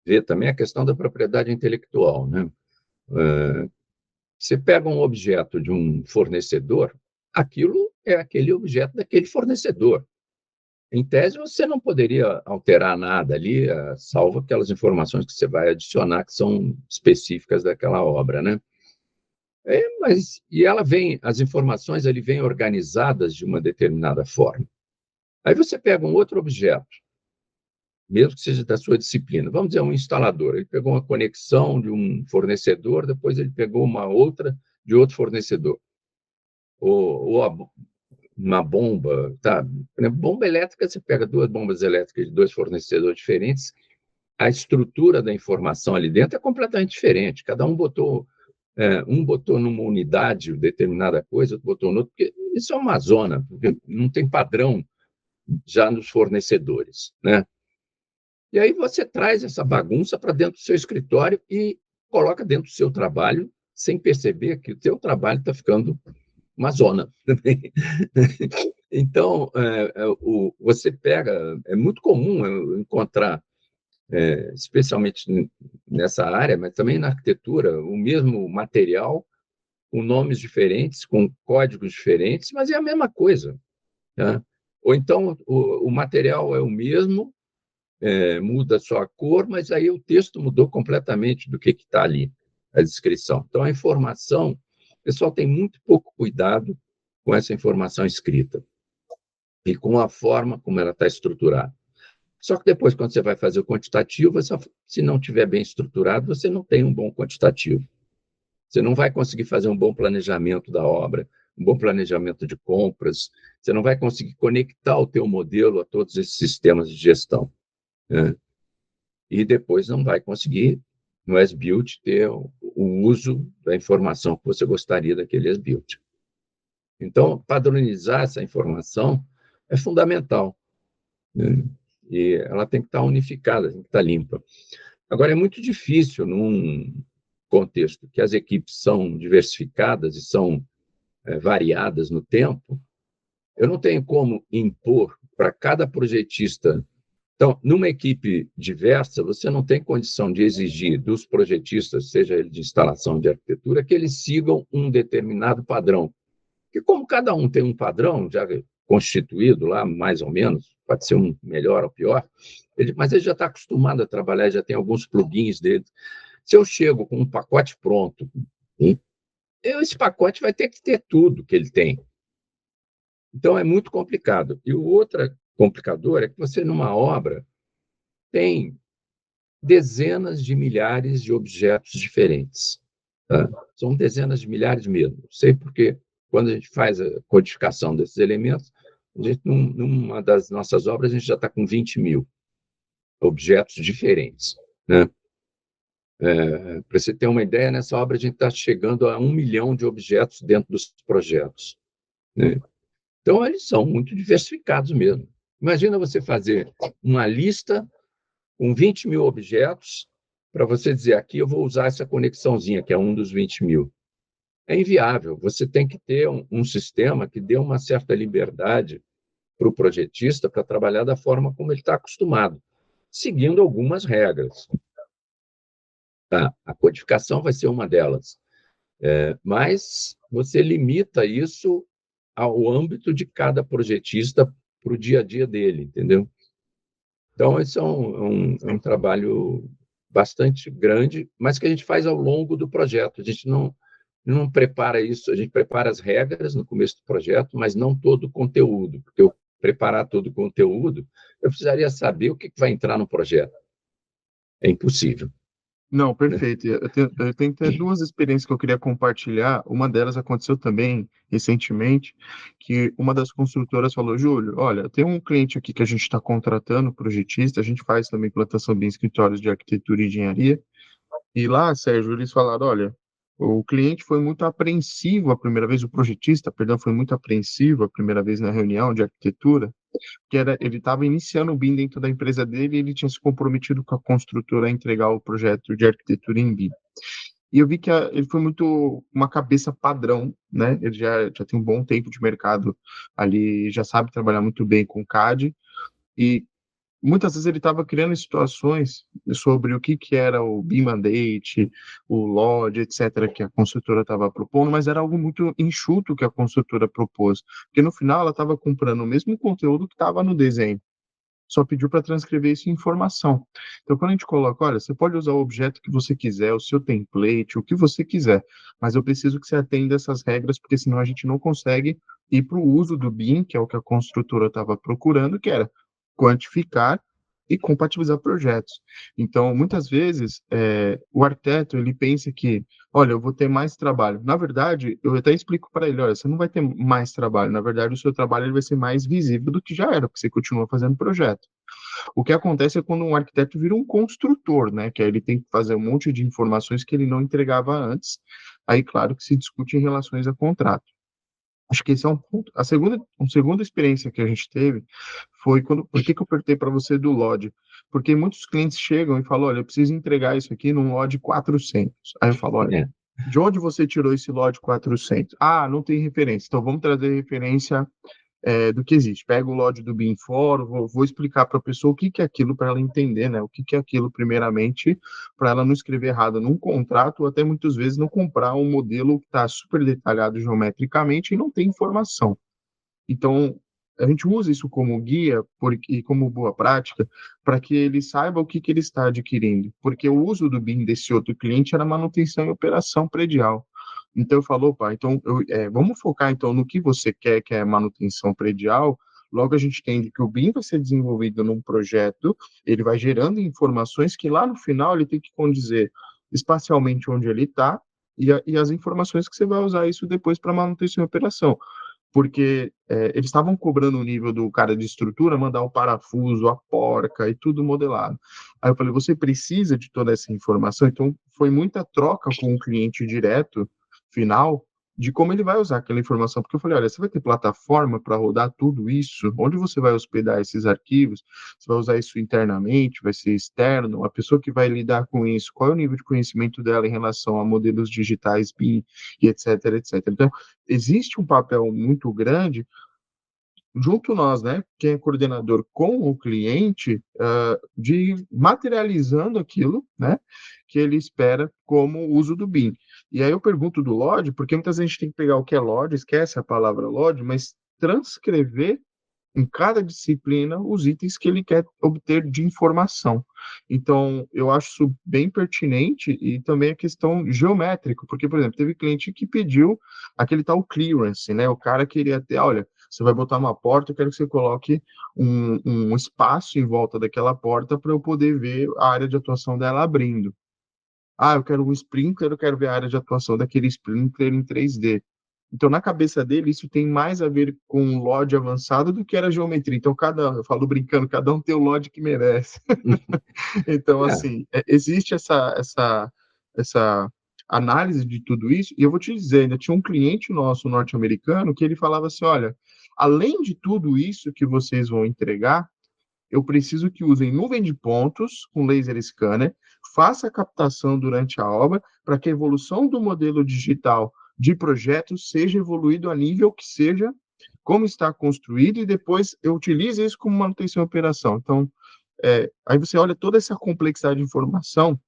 ver também a questão da propriedade intelectual, né? Você pega um objeto de um fornecedor, aquilo é aquele objeto daquele fornecedor. Em tese, você não poderia alterar nada ali, salvo aquelas informações que você vai adicionar, que são específicas daquela obra, né? As informações ali vêm organizadas de uma determinada forma. Aí você pega um outro objeto, mesmo que seja da sua disciplina, vamos dizer, um instalador, ele pegou uma conexão de um fornecedor, depois ele pegou uma outra de outro fornecedor, ou uma bomba, tá? Bomba elétrica, você pega duas bombas elétricas de dois fornecedores diferentes, a estrutura da informação ali dentro é completamente diferente. Cada um botou numa unidade determinada coisa, outro botou no outro, porque isso é uma zona, porque não tem padrão já nos fornecedores, né? E aí você traz essa bagunça para dentro do seu escritório e coloca dentro do seu trabalho, sem perceber que o seu trabalho está ficando uma zona. Então, você pega, é muito comum eu encontrar, especialmente nessa área, mas também na arquitetura, o mesmo material, com nomes diferentes, com códigos diferentes, mas é a mesma coisa, né? Ou então o material é o mesmo, muda só a cor, mas aí o texto mudou completamente do que está ali, a descrição. Então, a informação, o pessoal tem muito pouco cuidado com essa informação escrita e com a forma como ela está estruturada. Só que depois, quando você vai fazer o quantitativo, se não tiver bem estruturado, você não tem um bom quantitativo. Você não vai conseguir fazer um bom planejamento da obra, um bom planejamento de compras, você não vai conseguir conectar o teu modelo a todos esses sistemas de gestão, né? E depois não vai conseguir, no as-built, ter o uso da informação que você gostaria daquele as-built. Então, padronizar essa informação é fundamental, né? E ela tem que estar unificada, tem que estar limpa. Agora, é muito difícil, num contexto que as equipes são diversificadas e são variadas no tempo, eu não tenho como impor para cada projetista. Então, numa equipe diversa, você não tem condição de exigir dos projetistas, seja ele de instalação de arquitetura, que eles sigam um determinado padrão. Porque como cada um tem um padrão já constituído lá, mais ou menos, pode ser um melhor ou pior, mas ele já está acostumado a trabalhar, já tem alguns plugins dele. Se eu chego com um pacote pronto, esse pacote vai ter que ter tudo que ele tem. Então, é muito complicado. E o outro complicador é que você, numa obra, tem dezenas de milhares de objetos diferentes. Tá? São dezenas de milhares mesmo. Sei porque, quando a gente faz a codificação desses elementos, a gente, numa das nossas obras, a gente já está com 20 mil objetos diferentes. Né? Para você ter uma ideia, nessa obra a gente está chegando a 1 milhão de objetos dentro dos projetos. Né? Então, eles são muito diversificados mesmo. Imagina você fazer uma lista com 20 mil objetos para você dizer, aqui eu vou usar essa conexãozinha, que é um dos 20 mil. É inviável. Você tem que ter um sistema que dê uma certa liberdade para o projetista para trabalhar da forma como ele está acostumado, seguindo algumas regras. Tá? A codificação vai ser uma delas. Mas você limita isso ao âmbito de cada projetista para o dia a dia dele, entendeu? Então, esse é um trabalho bastante grande, mas que a gente faz ao longo do projeto. A gente não prepara isso, a gente prepara as regras no começo do projeto, mas não todo o conteúdo, porque eu preparar todo o conteúdo, eu precisaria saber o que vai entrar no projeto. É impossível. Não, perfeito. Eu tenho até duas experiências que eu queria compartilhar. Uma delas aconteceu também recentemente, que uma das construtoras falou, Júlio, olha, tem um cliente aqui que a gente está contratando, projetista, a gente faz também plantação de escritórios de arquitetura e engenharia, e lá, Sérgio, eles falaram, olha, o cliente foi muito apreensivo a primeira vez, o projetista, perdão, foi muito apreensivo a primeira vez na reunião de arquitetura, ele estava iniciando o BIM dentro da empresa dele e ele tinha se comprometido com a construtora a entregar o projeto de arquitetura em BIM. E eu vi que ele foi muito uma cabeça padrão, né? Ele já tem um bom tempo de mercado ali, já sabe trabalhar muito bem com CAD, e muitas vezes ele estava criando situações sobre o que era o BIM Mandate, o LOD, etc., que a construtora estava propondo, mas era algo muito enxuto que a construtora propôs, porque no final ela estava comprando o mesmo conteúdo que estava no desenho, só pediu para transcrever isso em informação. Então, quando a gente coloca, olha, você pode usar o objeto que você quiser, o seu template, o que você quiser, mas eu preciso que você atenda essas regras, porque senão a gente não consegue ir para o uso do BIM, que é o que a construtora estava procurando, que era quantificar e compatibilizar projetos. Então, muitas vezes, o arquiteto, ele pensa que, olha, eu vou ter mais trabalho. Na verdade, eu até explico para ele, olha, você não vai ter mais trabalho. Na verdade, o seu trabalho ele vai ser mais visível do que já era, porque você continua fazendo projeto. O que acontece é quando um arquiteto vira um construtor, né? Que aí ele tem que fazer um monte de informações que ele não entregava antes. Aí, claro, que se discute em relações a contrato. Acho que esse é um ponto. A segunda experiência que a gente teve foi quando. Por que eu perguntei para você do LOD? Porque muitos clientes chegam e falam: olha, eu preciso entregar isso aqui num LOD 400. Aí eu falo: olha, É. de onde você tirou esse LOD 400? Ah, não tem referência. Então vamos trazer referência do que existe. Pega o LOD do BIM Fórum, vou explicar para a pessoa o que é aquilo para ela entender, né? O que é aquilo, primeiramente, para ela não escrever errado num contrato, ou até muitas vezes não comprar um modelo que está super detalhado geometricamente e não tem informação. Então, a gente usa isso como guia e como boa prática para que ele saiba o que ele está adquirindo, porque o uso do BIM desse outro cliente era manutenção e operação predial. Então, eu falo, opa, então, vamos focar então no que você quer, que é manutenção predial. Logo, a gente entende que o BIM vai ser desenvolvido num projeto, ele vai gerando informações que lá no final ele tem que condizer espacialmente onde ele está e as informações que você vai usar isso depois para manutenção e operação, porque eles estavam cobrando o nível do cara de estrutura, mandar o parafuso, a porca e tudo modelado. Aí eu falei, você precisa de toda essa informação? Então, foi muita troca com o cliente direto, final, de como ele vai usar aquela informação, porque eu falei, olha, você vai ter plataforma para rodar tudo isso? Onde você vai hospedar esses arquivos? Você vai usar isso internamente? Vai ser externo? A pessoa que vai lidar com isso, qual é o nível de conhecimento dela em relação a modelos digitais, BIM, e etc, etc. Então, existe um papel muito grande junto nós, né, quem é coordenador com o cliente, de materializando aquilo, né, que ele espera como uso do BIM. E aí eu pergunto do LOD, porque muitas vezes a gente tem que pegar o que é LOD, esquece a palavra LOD, mas transcrever em cada disciplina os itens que ele quer obter de informação. Então, eu acho isso bem pertinente e também a questão geométrica, porque, por exemplo, teve cliente que pediu aquele tal clearance, né? O cara queria ter, olha, você vai botar uma porta, eu quero que você coloque um espaço em volta daquela porta para eu poder ver a área de atuação dela abrindo. Ah, eu quero um sprinkler, eu quero ver a área de atuação daquele sprinkler em 3D. Então, na cabeça dele, isso tem mais a ver com um LOD avançado do que era geometria. Então, eu falo brincando, cada um tem o LOD que merece. Então, É, assim, existe essa análise de tudo isso, e eu vou te dizer, ainda tinha um cliente nosso norte-americano que ele falava assim, olha, além de tudo isso que vocês vão entregar, eu preciso que usem nuvem de pontos com laser scanner, faça a captação durante a obra, para que a evolução do modelo digital de projetos seja evoluído a nível que seja como está construído, e depois eu utilize isso como manutenção e operação. Então, aí você olha toda essa complexidade de informação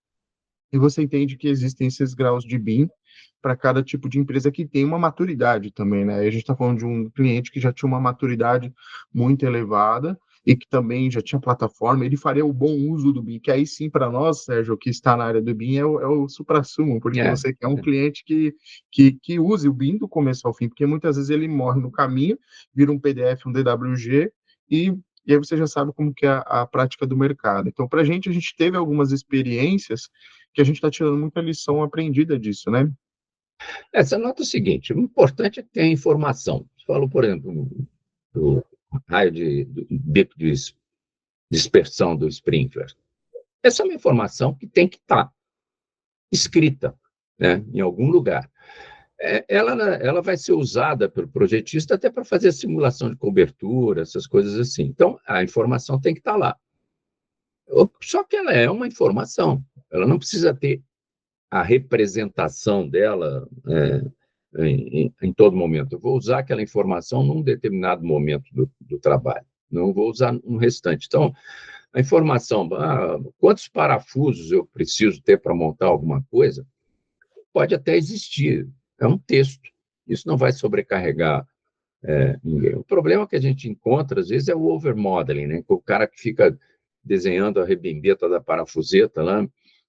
e você entende que existem esses graus de BIM para cada tipo de empresa que tem uma maturidade também, né? Aí a gente está falando de um cliente que já tinha uma maturidade muito elevada e que também já tinha plataforma, ele faria o bom uso do BIM, que aí sim, para nós, Sérgio, que está na área do BIM, é o suprassumo, porque é, você quer um cliente que use o BIM do começo ao fim, porque muitas vezes ele morre no caminho, vira um PDF, um DWG, e aí você já sabe como que é a prática do mercado. Então, para a gente teve algumas experiências que a gente está tirando muita lição aprendida disso, né? Você nota o seguinte, o importante é que tenha informação. Você falou, por exemplo, do raio do bico de dispersão do sprinkler. Essa é uma informação que tem que estar escrita, né, em algum lugar. Ela vai ser usada pelo projetista até para fazer a simulação de cobertura, essas coisas assim. Então, a informação tem que estar lá. Só que ela é uma informação, ela não precisa ter a representação dela em todo momento. Eu vou usar aquela informação num determinado momento do trabalho, não vou usar no restante. Então, a informação, quantos parafusos eu preciso ter para montar alguma coisa, pode até existir, é um texto. Isso não vai sobrecarregar ninguém. O problema que a gente encontra, às vezes, é o overmodeling, né? O cara que fica desenhando a rebimbeta da parafuseta lá,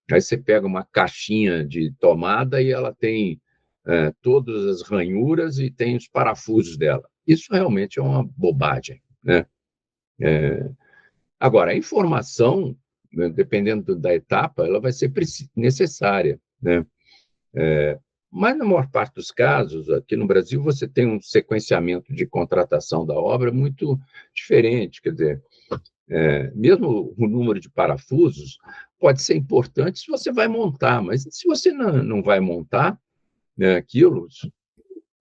aí você pega uma caixinha de tomada e ela tem todas as ranhuras e tem os parafusos dela. Isso realmente é uma bobagem, né? Agora, a informação, né, dependendo da etapa, ela vai ser necessária, né? Mas, na maior parte dos casos, aqui no Brasil, você tem um sequenciamento de contratação da obra muito diferente. Quer dizer, mesmo o número de parafusos pode ser importante se você vai montar, mas se você não vai montar, né, aquilo,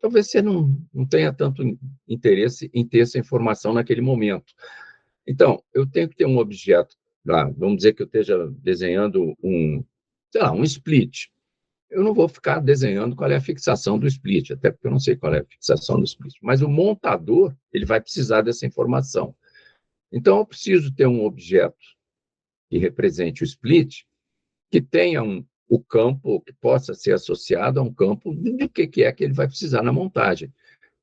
talvez você não tenha tanto interesse em ter essa informação naquele momento. Então, eu tenho que ter um objeto, vamos dizer que eu esteja desenhando sei lá, um split. Eu não vou ficar desenhando qual é a fixação do split, até porque eu não sei qual é a fixação do split. Mas o montador, ele vai precisar dessa informação. Então, eu preciso ter um objeto que represente o split, que tenha o campo que possa ser associado a um campo de que é que ele vai precisar na montagem.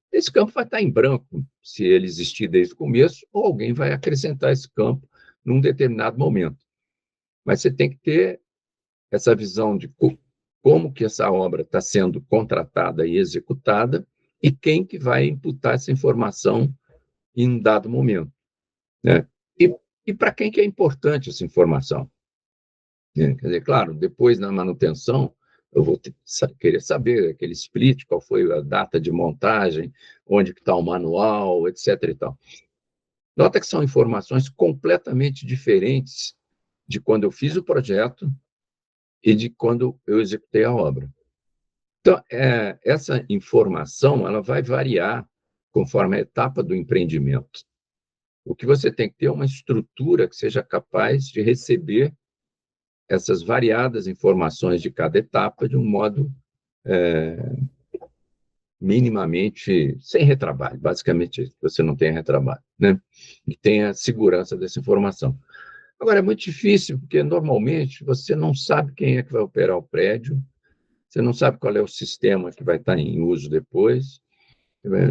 Esse campo vai estar em branco, se ele existir desde o começo, ou alguém vai acrescentar esse campo num determinado momento. Mas você tem que ter essa visão de como que essa obra está sendo contratada e executada e quem que vai imputar essa informação em um dado momento, né? E para quem que é importante essa informação? Quer dizer, claro, depois na manutenção, eu vou querer saber aquele split, qual foi a data de montagem, onde está o manual, etc. e tal. Nota que são informações completamente diferentes de quando eu fiz o projeto e de quando eu executei a obra. Então, essa informação ela vai variar conforme a etapa do empreendimento. O que você tem que ter é uma estrutura que seja capaz de receber essas variadas informações de cada etapa de um modo minimamente sem retrabalho, basicamente você não tem retrabalho, né? E tenha segurança dessa informação. Agora, é muito difícil, porque normalmente você não sabe quem é que vai operar o prédio, você não sabe qual é o sistema que vai estar em uso depois.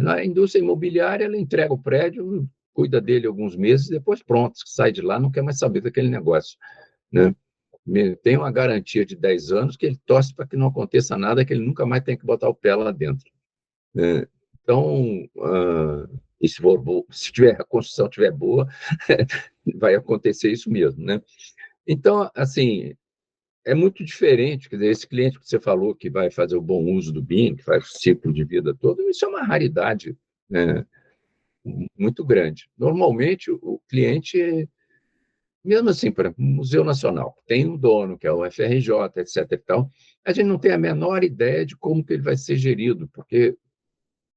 A indústria imobiliária, ela entrega o prédio, cuida dele alguns meses, depois pronto, sai de lá, não quer mais saber daquele negócio, né? Tem uma garantia de 10 anos que ele torce para que não aconteça nada, que ele nunca mais tem que botar o pé lá dentro. Então, E se a construção estiver boa, vai acontecer isso mesmo, né? Então, assim, é muito diferente, quer dizer, esse cliente que você falou que vai fazer o bom uso do BIM, que faz o ciclo de vida todo, isso é uma raridade, né, muito grande. Normalmente, o cliente, mesmo assim, por exemplo, o Museu Nacional, tem um dono, que é o FRJ, etc. e tal, a gente não tem a menor ideia de como que ele vai ser gerido, porque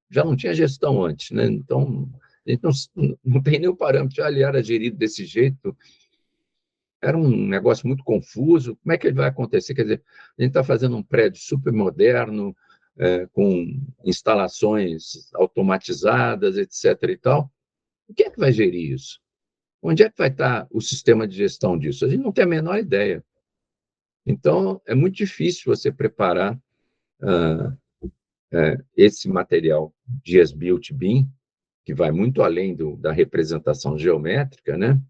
já não tinha gestão antes, né? Então, a gente não tem nenhum parâmetro. Ele era gerido desse jeito, era um negócio muito confuso. Como é que ele vai acontecer? Quer dizer, a gente está fazendo um prédio super moderno, com instalações automatizadas, etc. e tal. O que é que vai gerir isso? Onde é que vai estar o sistema de gestão disso? A gente não tem a menor ideia. Então, é muito difícil você preparar ah, esse material de as-built BIM, que vai muito além da representação geométrica, né?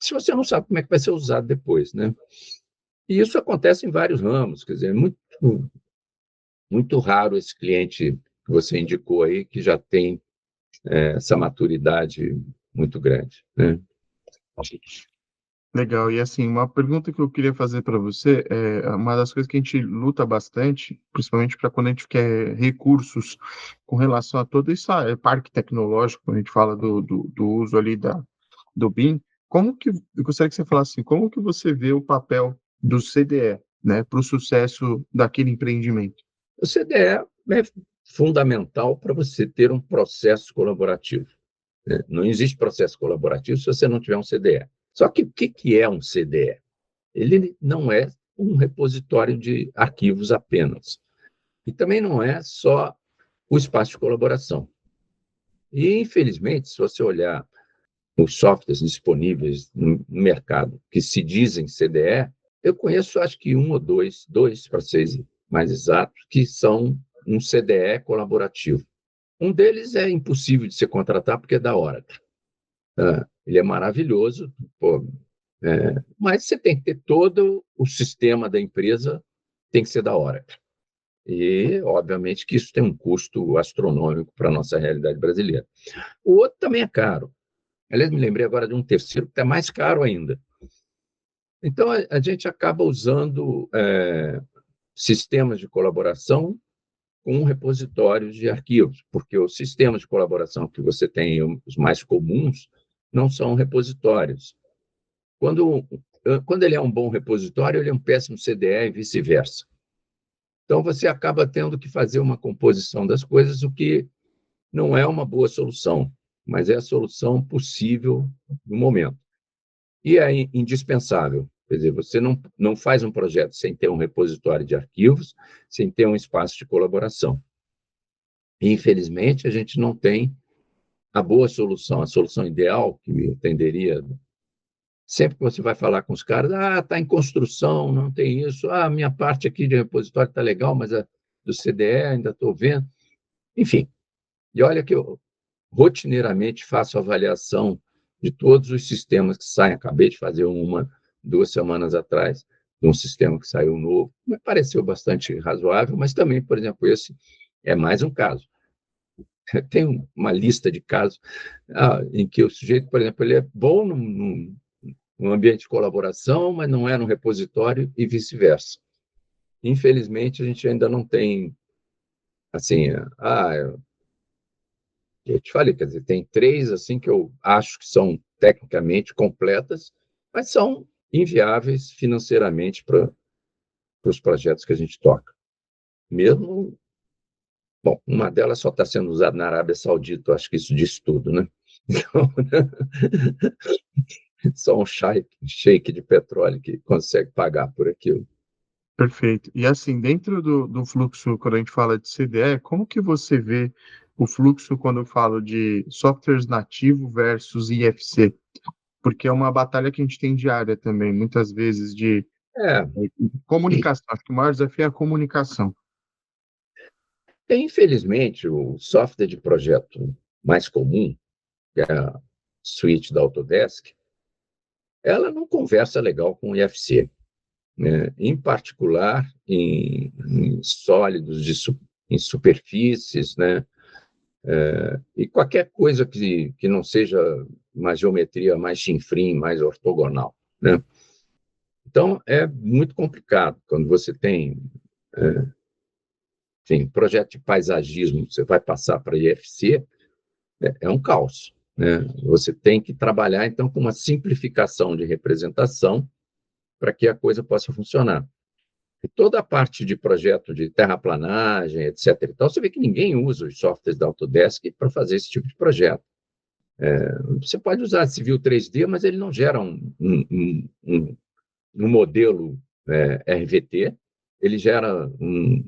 Se você não sabe como é que vai ser usado depois, né? E isso acontece em vários ramos, quer dizer, é muito raro esse cliente que você indicou aí, que já tem essa maturidade muito grande, né? Legal. E assim, uma pergunta que eu queria fazer para você é uma das coisas que a gente luta bastante, principalmente para quando a gente quer recursos com relação a todo esse parque tecnológico, quando a gente fala do uso ali do BIM, como que, eu gostaria que você falasse assim, como que você vê o papel do CDE, né, para o sucesso daquele empreendimento? O CDE é fundamental para você ter um processo colaborativo, né? Não existe processo colaborativo se você não tiver um CDE. Só que o que é um CDE? Ele não é um repositório de arquivos apenas. E também não é só o espaço de colaboração. E, infelizmente, se você olhar os softwares disponíveis no mercado que se dizem CDE, eu conheço acho que um ou dois para ser mais exato, que são um CDE colaborativo. Um deles é impossível de se contratar porque é da Oracle. Ele é maravilhoso, pô, mas você tem que ter todo o sistema da empresa, tem que ser da Oracle. E, obviamente, que isso tem um custo astronômico para a nossa realidade brasileira. O outro também é caro. Aliás, me lembrei agora de um terceiro que é mais caro ainda. Então, a gente acaba usando sistemas de colaboração com repositórios de arquivos, porque os sistemas de colaboração que você tem, os mais comuns, não são repositórios. Quando ele é um bom repositório, ele é um péssimo CDE e vice-versa. Então, você acaba tendo que fazer uma composição das coisas, o que não é uma boa solução, mas é a solução possível no momento. E é indispensável. Quer dizer, você não faz um projeto sem ter um repositório de arquivos, sem ter um espaço de colaboração. E, infelizmente, a gente não tem a boa solução, a solução ideal, que me entenderia. Sempre que você vai falar com os caras, está em construção, não tem isso, a minha parte aqui de repositório está legal, mas a do CDE ainda estou vendo. Enfim, e olha que eu rotineiramente faço avaliação de todos os sistemas que saem. Acabei de fazer 2 semanas atrás, de um sistema que saiu novo, me pareceu bastante razoável, mas também, por exemplo, esse é mais um caso. Tem uma lista de casos em que o sujeito, por exemplo, ele é bom num ambiente de colaboração, mas não é no repositório e vice-versa. Infelizmente, a gente ainda não tem, assim, eu te falei, quer dizer, tem 3 assim que eu acho que são tecnicamente completas, mas são inviáveis financeiramente para os projetos que a gente toca. Mesmo, bom, uma delas só está sendo usada na Arábia Saudita, eu acho que isso diz tudo, né? Então, só um shake de petróleo que consegue pagar por aquilo. Perfeito. E assim, dentro do fluxo, quando a gente fala de CDE, como que você vê o fluxo quando eu falo de softwares nativo versus IFC? Porque é uma batalha que a gente tem diária também, muitas vezes, de É, comunicação. Acho que o maior desafio é a comunicação. infelizmente, o software de projeto mais comum, que é a suite da Autodesk, ela não conversa legal com o IFC, né? Em particular em sólidos, em superfícies, né? E qualquer coisa que não seja uma geometria mais chinfrim, mais ortogonal, né? Então, é muito complicado quando você tem, enfim, projeto de paisagismo, você vai passar para IFC, é um caos, né? Você tem que trabalhar, então, com uma simplificação de representação para que a coisa possa funcionar. E toda a parte de projeto de terraplanagem, etc. E tal, você vê que ninguém usa os softwares da Autodesk para fazer esse tipo de projeto. Você pode usar Civil 3D, mas ele não gera um modelo RVT, ele gera um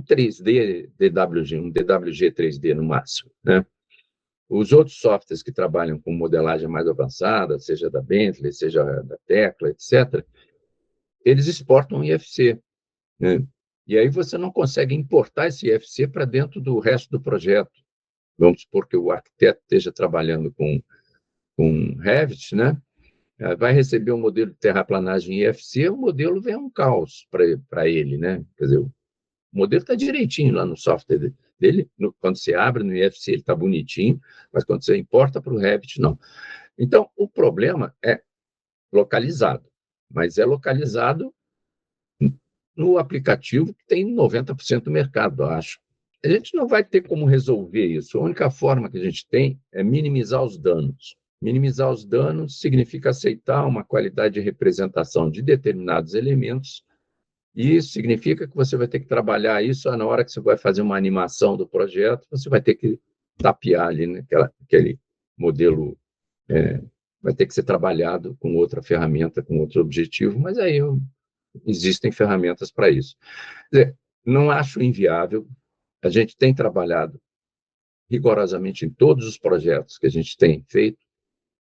3D DWG, um DWG 3D no máximo, né? Os outros softwares que trabalham com modelagem mais avançada, seja da Bentley, seja da Tecla, etc., eles exportam IFC, né? E aí você não consegue importar esse IFC para dentro do resto do projeto. Vamos supor que o arquiteto esteja trabalhando com Revit, né? Vai receber um modelo de terraplanagem IFC, o modelo vem um caos para ele, né? Quer dizer, o modelo está direitinho lá no software dele, quando você abre no IFC ele está bonitinho, mas quando você importa para o Revit, não. Então, o problema é localizado, mas é localizado no aplicativo que tem 90% do mercado, eu acho. A gente não vai ter como resolver isso. A única forma que a gente tem é minimizar os danos. Minimizar os danos significa aceitar uma qualidade de representação de determinados elementos, e isso significa que você vai ter que trabalhar isso na hora que você vai fazer uma animação do projeto, você vai ter que tapear ali, né, aquele modelo, vai ter que ser trabalhado com outra ferramenta, com outro objetivo, mas aí existem ferramentas para isso. Quer dizer, não acho inviável, a gente tem trabalhado rigorosamente em todos os projetos que a gente tem feito,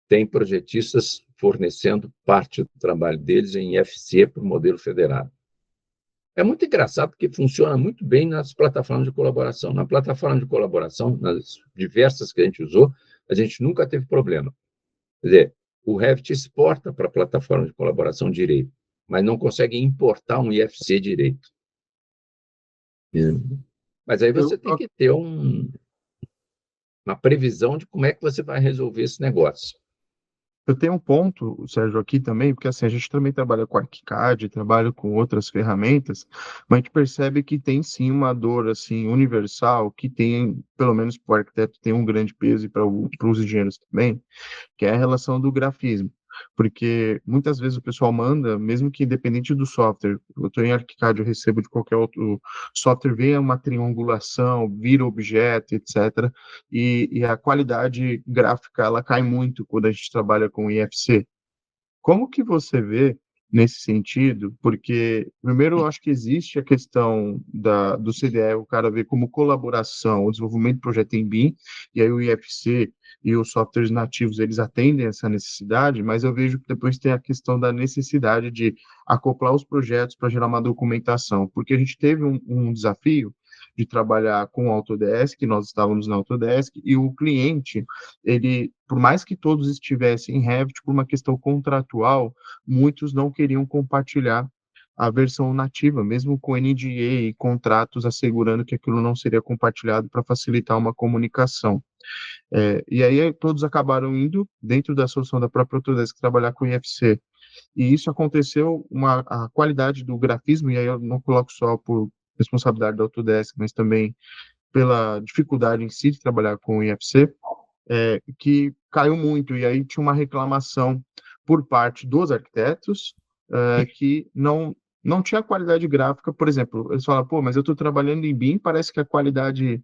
tem projetistas fornecendo parte do trabalho deles em IFC para o modelo federado. É muito engraçado porque funciona muito bem nas plataformas de colaboração. Na plataforma de colaboração, nas diversas que a gente usou, a gente nunca teve problema. Quer dizer, o Revit exporta para a plataforma de colaboração direito, mas não consegue importar um IFC direito. Mas aí você tem que ter uma previsão de como é que você vai resolver esse negócio. Eu tenho um ponto, Sérgio, aqui também, porque assim, a gente também trabalha com ArchiCAD, trabalha com outras ferramentas, mas a gente percebe que tem sim uma dor assim universal, que tem, pelo menos para o arquiteto, tem um grande peso e para os engenheiros também, que é a relação do grafismo. Porque muitas vezes o pessoal manda, mesmo que independente do software, eu estou em ArchiCAD, eu recebo de qualquer outro software, venha uma triangulação, vira objeto, etc. E a qualidade gráfica, ela cai muito quando a gente trabalha com IFC. Como que você vê nesse sentido? Porque, primeiro, eu acho que existe a questão do CDE, o cara vê como colaboração, o desenvolvimento do projeto em BIM, e aí o IFC e os softwares nativos, eles atendem essa necessidade, mas eu vejo que depois tem a questão da necessidade de acoplar os projetos para gerar uma documentação, porque a gente teve um desafio de trabalhar com o Autodesk, nós estávamos na Autodesk, e o cliente, ele, por mais que todos estivessem em Revit, por uma questão contratual, muitos não queriam compartilhar a versão nativa, mesmo com NDA e contratos assegurando que aquilo não seria compartilhado para facilitar uma comunicação. E aí todos acabaram indo, dentro da solução da própria Autodesk, trabalhar com IFC. E isso aconteceu, a qualidade do grafismo, e aí eu não coloco só por responsabilidade da Autodesk, mas também pela dificuldade em si de trabalhar com o IFC, que caiu muito, e aí tinha uma reclamação por parte dos arquitetos que não tinha qualidade gráfica, por exemplo, eles falam, pô, mas eu estou trabalhando em BIM, parece que a qualidade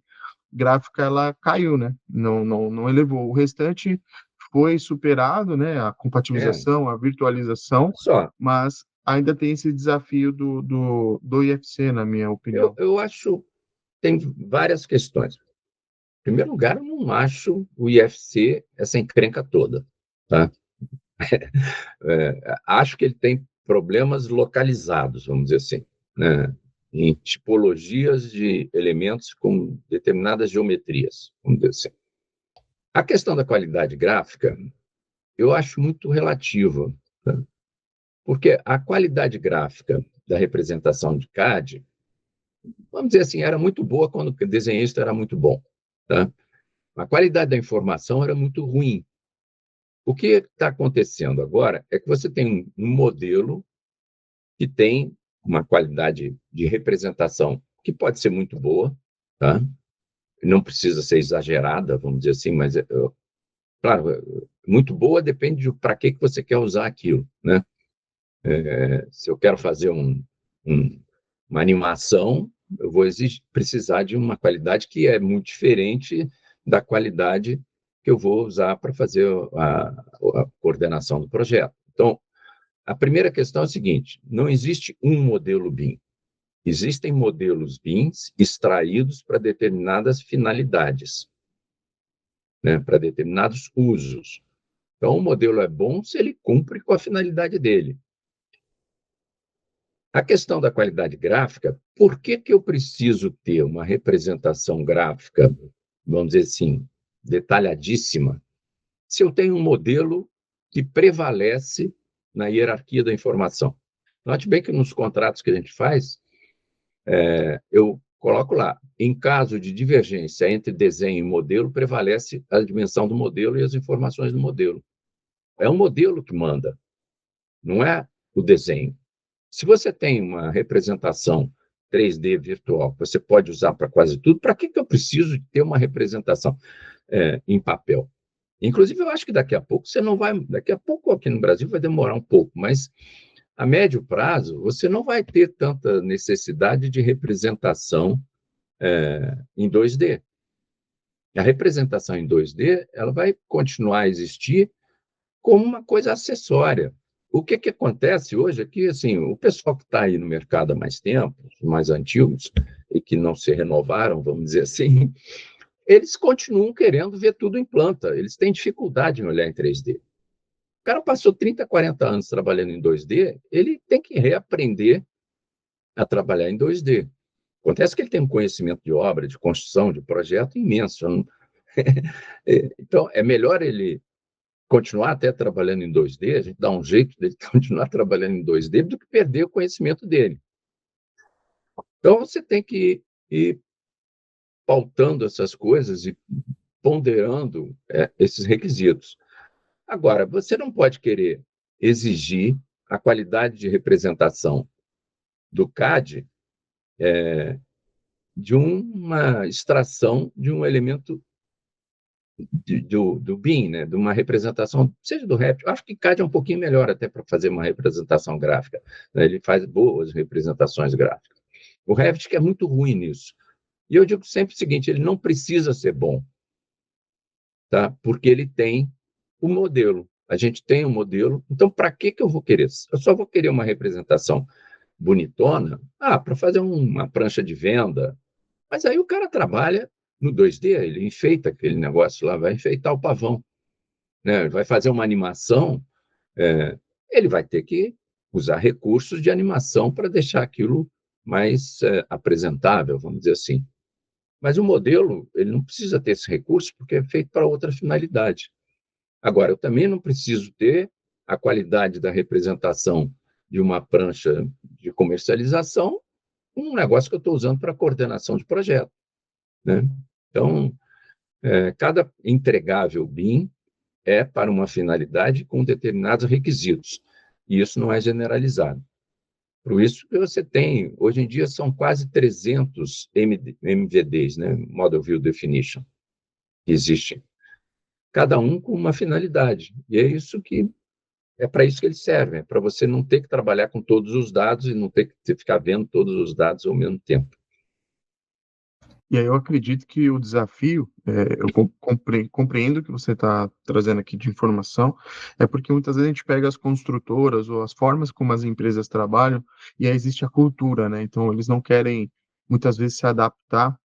gráfica ela caiu, né? Não elevou. O restante foi superado, né? A compatibilização, a virtualização, Só, mas ainda tem esse desafio do IFC, na minha opinião. eu acho tem várias questões. Em primeiro lugar, eu não acho o IFC essa encrenca toda, tá? Acho que ele tem problemas localizados, vamos dizer assim, né? Em tipologias de elementos com determinadas geometrias, vamos dizer assim. A questão da qualidade gráfica, eu acho muito relativa, tá? Porque a qualidade gráfica da representação de CAD, vamos dizer assim, era muito boa quando o desenhista era muito bom. tá? A qualidade da informação era muito ruim. O que está acontecendo agora é que você tem um modelo que tem uma qualidade de representação que pode ser muito boa, tá? Não precisa ser exagerada, vamos dizer assim, mas, claro, muito boa depende de para que você quer usar aquilo, né? Se eu quero fazer uma animação, eu vou precisar de uma qualidade que é muito diferente da qualidade que eu vou usar para fazer a coordenação do projeto. Então, a primeira questão é a seguinte: não existe um modelo BIM. Existem modelos BIMs extraídos para determinadas finalidades, né, para determinados usos. Então, o modelo é bom se ele cumpre com a finalidade dele. A questão da qualidade gráfica, por que eu preciso ter uma representação gráfica, vamos dizer assim, detalhadíssima, se eu tenho um modelo que prevalece na hierarquia da informação? Note bem que nos contratos que a gente faz, eu coloco lá, em caso de divergência entre desenho e modelo, prevalece a dimensão do modelo e as informações do modelo. É o modelo que manda, não é o desenho. Se você tem uma representação 3D virtual, você pode usar para quase tudo, para que eu preciso ter uma representação em papel? Inclusive, eu acho que daqui a pouco você não vai... Daqui a pouco aqui no Brasil vai demorar um pouco, mas a médio prazo você não vai ter tanta necessidade de representação em 2D. A representação em 2D ela vai continuar a existir como uma coisa acessória. O que acontece hoje é que assim, o pessoal que está aí no mercado há mais tempo, os mais antigos, e que não se renovaram, vamos dizer assim, eles continuam querendo ver tudo em planta. Eles têm dificuldade em olhar em 3D. O cara passou 30, 40 anos trabalhando em 2D, ele tem que reaprender a trabalhar em 2D. Acontece que ele tem um conhecimento de obra, de construção, de projeto imenso. Então, é melhor ele continuar até trabalhando em 2D, a gente dá um jeito de continuar trabalhando em 2D do que perder o conhecimento dele. Então, você tem que ir pautando essas coisas e ponderando esses requisitos. Agora, você não pode querer exigir a qualidade de representação do CAD de uma extração de um elemento do BIM, né? De uma representação, seja do Revit. Eu acho que CAD é um pouquinho melhor até para fazer uma representação gráfica, né? Ele faz boas representações gráficas. O Revit que é muito ruim nisso. E eu digo sempre o seguinte: ele não precisa ser bom, tá? Porque ele tem o modelo. A gente tem um modelo, então para que eu vou querer? Eu só vou querer uma representação bonitona, para fazer uma prancha de venda. Mas aí o cara trabalha no 2D, ele enfeita aquele negócio lá, vai enfeitar o pavão, né? Vai fazer uma animação, ele vai ter que usar recursos de animação para deixar aquilo mais apresentável, vamos dizer assim. Mas o modelo, ele não precisa ter esse recurso porque é feito para outra finalidade. Agora, eu também não preciso ter a qualidade da representação de uma prancha de comercialização, um negócio que eu estou usando para coordenação de projeto, né? Então, cada entregável BIM é para uma finalidade com determinados requisitos, e isso não é generalizado. Por isso que você tem, hoje em dia, são quase 300 MVDs, né? Model View Definition, que existem, cada um com uma finalidade, e é para isso que eles servem, é para você não ter que trabalhar com todos os dados e não ter que ficar vendo todos os dados ao mesmo tempo. E aí eu acredito que o desafio, eu compreendo o que você está trazendo aqui de informação, é porque muitas vezes a gente pega as construtoras ou as formas como as empresas trabalham e aí existe a cultura, né? Então eles não querem muitas vezes se adaptar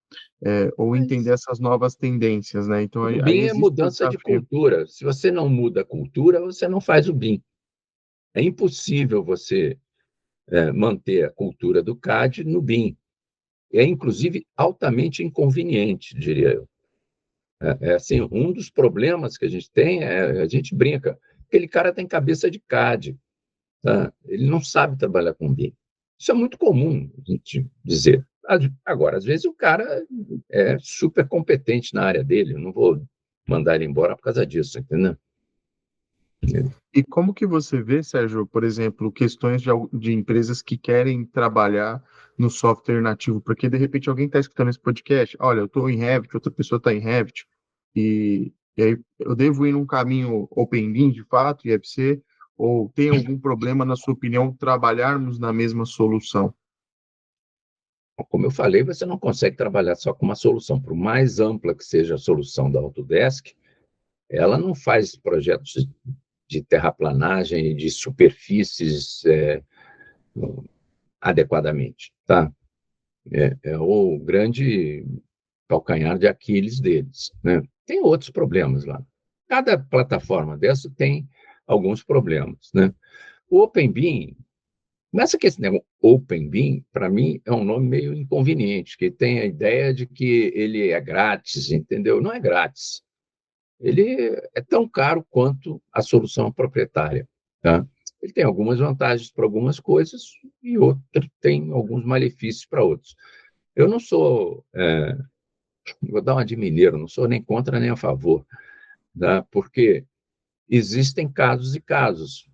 ou entender Mas essas novas tendências, né? Então o aí BIM é existe o mudança de desafio. cultura. Se você não muda a cultura, você não faz o BIM. É impossível você manter a cultura do CAD no BIM. É, inclusive, altamente inconveniente, diria eu. Assim, um dos problemas que a gente tem a gente brinca, aquele cara tem cabeça de CAD, tá? Ele não sabe trabalhar com BIM. Isso é muito comum a gente dizer. Agora, às vezes o cara é super competente na área dele, eu não vou mandar ele embora por causa disso, entendeu? E como que você vê, Sérgio, por exemplo, questões de empresas que querem trabalhar no software nativo? Porque, de repente, alguém está escutando esse podcast, olha, eu estou em Revit, outra pessoa está em Revit, e aí eu devo ir num caminho OpenBIM, de fato, IFC, ou tem algum problema, na sua opinião, trabalharmos na mesma solução? Como eu falei, você não consegue trabalhar só com uma solução. Por mais ampla que seja a solução da Autodesk, ela não faz projetos de terraplanagem e de superfícies adequadamente, tá? É o grande calcanhar de Aquiles deles, né? Tem outros problemas lá. Cada plataforma dessa tem alguns problemas, né? O OpenBIM, começa que esse negócio OpenBIM, para mim, é um nome meio inconveniente, que tem a ideia de que ele é grátis, entendeu? Não é grátis. Ele é tão caro quanto a solução proprietária, tá? Ele tem algumas vantagens para algumas coisas e outro tem alguns malefícios para outros. Eu não sou, vou dar uma de mineiro, não sou nem contra nem a favor, tá? Porque existem casos e casos.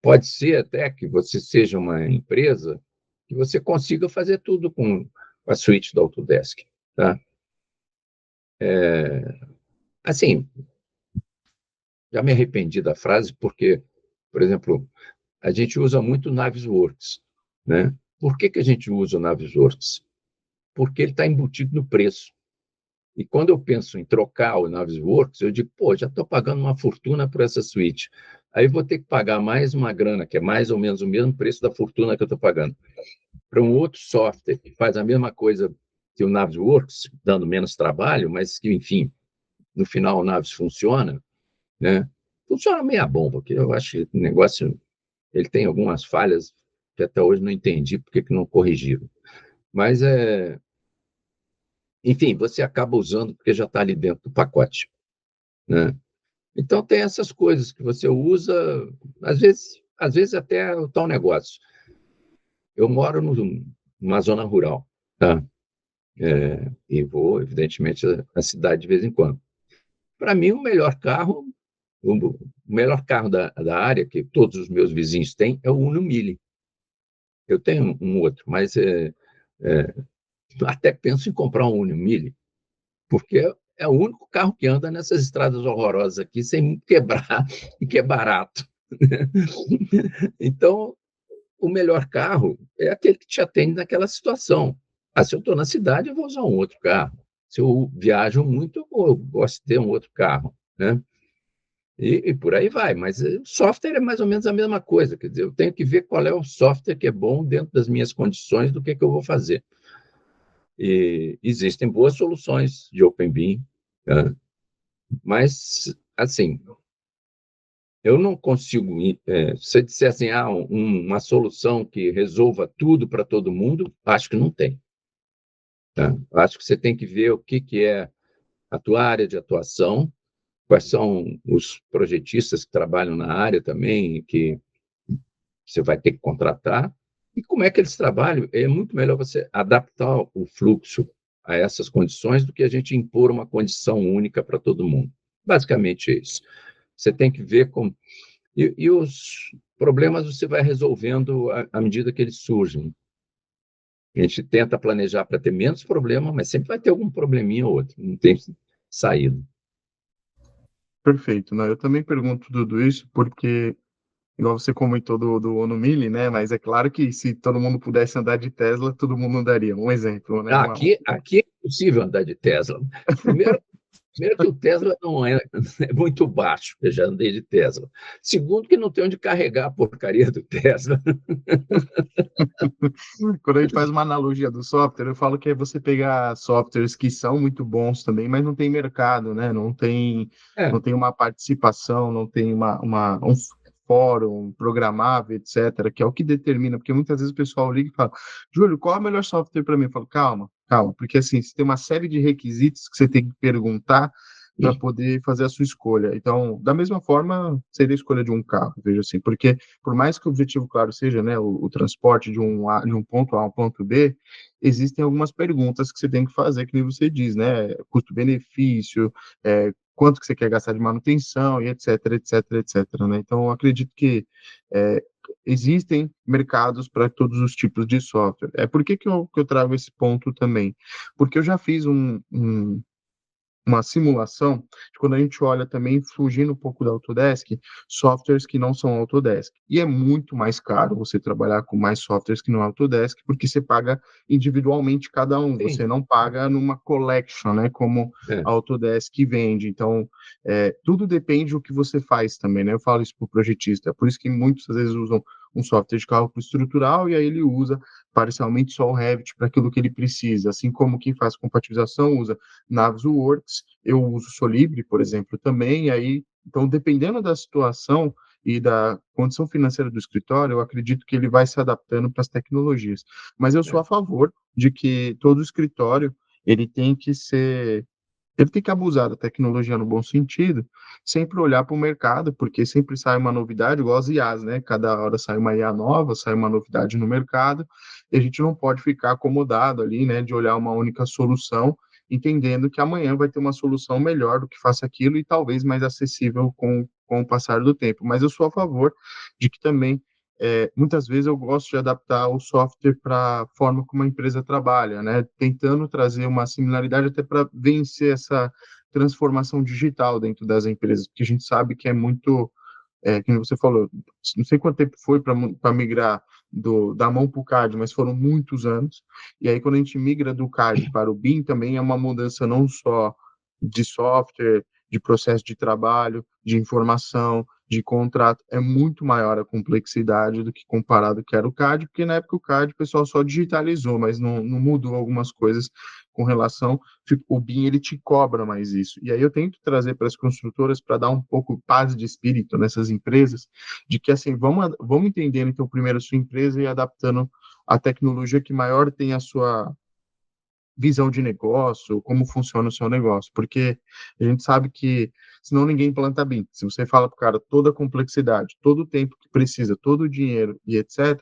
Pode ser até que você seja uma empresa que você consiga fazer tudo com a suíte da Autodesk, tá? Assim, já me arrependi da frase porque, por exemplo, a gente usa muito Navisworks, né? Por que a gente usa o Navisworks? Porque ele está embutido no preço. E quando eu penso em trocar o Navisworks, eu digo, pô, já estou pagando uma fortuna por essa suíte. Aí vou ter que pagar mais uma grana, que é mais ou menos o mesmo preço da fortuna que eu estou pagando, para um outro software que faz a mesma coisa que o Navisworks, dando menos trabalho, mas que, enfim, no final o Navis funciona, né? Funciona meia bomba, porque eu acho que o negócio ele tem algumas falhas que até hoje não entendi por que não corrigiram. Mas, enfim, você acaba usando porque já está ali dentro do pacote, né? Então, tem essas coisas que você usa, às vezes até o tal negócio. Eu moro numa zona rural, tá? E vou, evidentemente, à cidade de vez em quando. Para mim, o melhor carro da área, que todos os meus vizinhos têm, é o Uno Mille. Eu tenho um outro, mas é, até penso em comprar um Uno Mille, porque é o único carro que anda nessas estradas horrorosas aqui sem quebrar e que é barato. Então, o melhor carro é aquele que te atende naquela situação. Se eu estou na cidade, eu vou usar um outro carro. Se eu viajo muito, eu gosto de ter um outro carro, né? E por aí vai. Mas o software é mais ou menos a mesma coisa. Quer dizer, eu tenho que ver qual é o software que é bom dentro das minhas condições do que eu vou fazer. E existem boas soluções de OpenBIM, né? Mas, assim, eu não consigo. Se você disser assim, uma solução que resolva tudo para todo mundo, acho que não tem. Tá? Acho que você tem que ver o que é a tua área de atuação, quais são os projetistas que trabalham na área também, que você vai ter que contratar, e como é que eles trabalham. É muito melhor você adaptar o fluxo a essas condições do que a gente impor uma condição única para todo mundo. Basicamente é isso. Você tem que ver como. E os problemas você vai resolvendo à medida que eles surgem. A gente tenta planejar para ter menos problema, mas sempre vai ter algum probleminha ou outro, não tem saída. Perfeito. Não, eu também pergunto tudo isso porque, igual você comentou do Ono Mille, né? Mas é claro que se todo mundo pudesse andar de Tesla, todo mundo andaria. Um exemplo, né? Aqui é possível andar de Tesla. Primeiro, primeiro que o Tesla não é muito baixo, eu já andei de Tesla. Segundo, que não tem onde carregar a porcaria do Tesla. Quando a gente faz uma analogia do software, eu falo que é você pegar softwares que são muito bons também, mas não tem mercado, né? É, Não tem uma participação, não tem um fórum programável, etc., que é o que determina, porque muitas vezes o pessoal liga e fala, Júlio, qual é o melhor software para mim? Eu falo, calma, calma, porque assim, você tem uma série de requisitos que você tem que perguntar, para poder fazer a sua escolha. Então, da mesma forma, seria a escolha de um carro, veja assim, porque por mais que o objetivo, claro, seja, né, o transporte de um ponto A a um ponto B, existem algumas perguntas que você tem que fazer, que nem você diz, né, custo-benefício, quanto que você quer gastar de manutenção, e etc, etc, etc, né? Então, eu acredito que é, existem mercados para todos os tipos de software. Por que que eu trago esse ponto também? Porque eu já fiz uma simulação de quando a gente olha também, fugindo um pouco da Autodesk, softwares que não são Autodesk. E é muito mais caro você trabalhar com mais softwares que não é Autodesk, porque você paga individualmente cada um, Sim, você não paga numa collection, né, como é. a Autodesk vende. Então, tudo depende do que você faz também, né? Eu falo isso para o projetista, por isso que muitos às vezes usam um software de cálculo estrutural e aí ele usa parcialmente só o Revit para aquilo que ele precisa, assim como quem faz compatibilização usa Navisworks, eu uso Solibri, por exemplo, também, e aí, então, dependendo da situação e da condição financeira do escritório, eu acredito que ele vai se adaptando para as tecnologias. Mas eu sou É. a favor de que todo escritório, ele tem que ser ele tem que abusar da tecnologia no bom sentido, sempre olhar para o mercado, porque sempre sai uma novidade, igual as IAs, né? Cada hora sai uma IA nova, sai uma novidade no mercado, e a gente não pode ficar acomodado ali, né? De olhar uma única solução, entendendo que amanhã vai ter uma solução melhor do que faça aquilo e talvez mais acessível com o passar do tempo. Mas eu sou a favor de que também muitas vezes eu gosto de adaptar o software para a forma como a empresa trabalha, né? Tentando trazer uma similaridade até para vencer essa transformação digital dentro das empresas, porque a gente sabe que é muito, como você falou, não sei quanto tempo foi para migrar da mão para o CAD, mas foram muitos anos. E aí, quando a gente migra do CAD para o BIM, também é uma mudança não só de software, de processo de trabalho, de informação, de contrato, é muito maior a complexidade do que comparado que era o CAD, porque na época o CAD o pessoal só digitalizou, mas não mudou algumas coisas com relação, o BIM ele te cobra mais isso. E aí eu tento trazer para as construtoras para dar um pouco paz de espírito nessas empresas, de que assim, vamos entendendo então primeiro a sua empresa e adaptando a tecnologia que maior tem a sua visão de negócio, como funciona o seu negócio, porque a gente sabe que senão ninguém planta BIM. Se você fala para o cara toda a complexidade, todo o tempo que precisa, todo o dinheiro e etc.,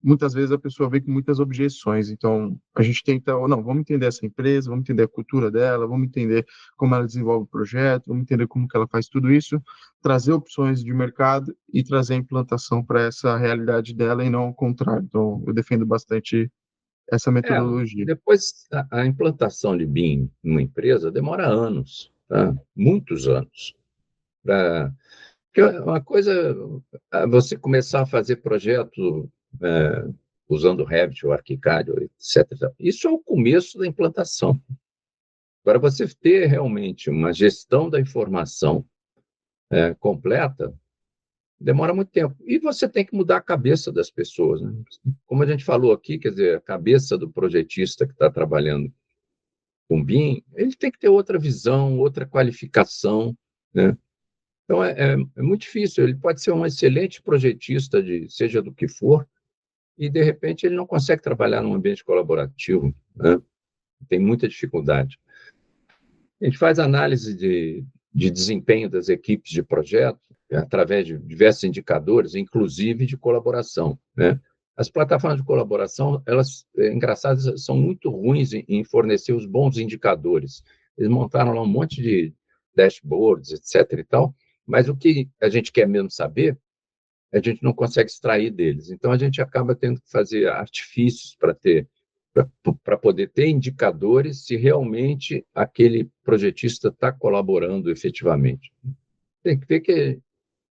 muitas vezes a pessoa vem com muitas objeções. Então, a gente tenta, ou não, vamos entender essa empresa, vamos entender a cultura dela, vamos entender como ela desenvolve o projeto, vamos entender como que ela faz tudo isso, trazer opções de mercado e trazer a implantação para essa realidade dela e não ao contrário. Então, eu defendo bastante essa É, metodologia. depois, a implantação de BIM numa empresa demora anos, tá? Muitos anos. Pra... Porque uma coisa é você começar a fazer projeto usando o Revit, o ArchiCAD, etc. Isso é o começo da implantação. Agora, você ter realmente uma gestão da informação completa, demora muito tempo. E você tem que mudar a cabeça das pessoas, né? Como a gente falou aqui, quer dizer, a cabeça do projetista que está trabalhando com BIM, ele tem que ter outra visão, outra qualificação, né? Então, é muito difícil. Ele pode ser um excelente projetista, seja do que for, e, de repente, ele não consegue trabalhar num ambiente colaborativo, né? Tem muita dificuldade. A gente faz análise de desempenho das equipes de projeto através de diversos indicadores, inclusive de colaboração, né? As plataformas de colaboração, elas, engraçadas, são muito ruins em fornecer os bons indicadores. Eles montaram lá um monte de dashboards, etc. e tal, mas o que a gente quer mesmo saber, a gente não consegue extrair deles. Então, a gente acaba tendo que fazer artifícios para poder ter indicadores se realmente aquele projetista está colaborando efetivamente. Tem que ver que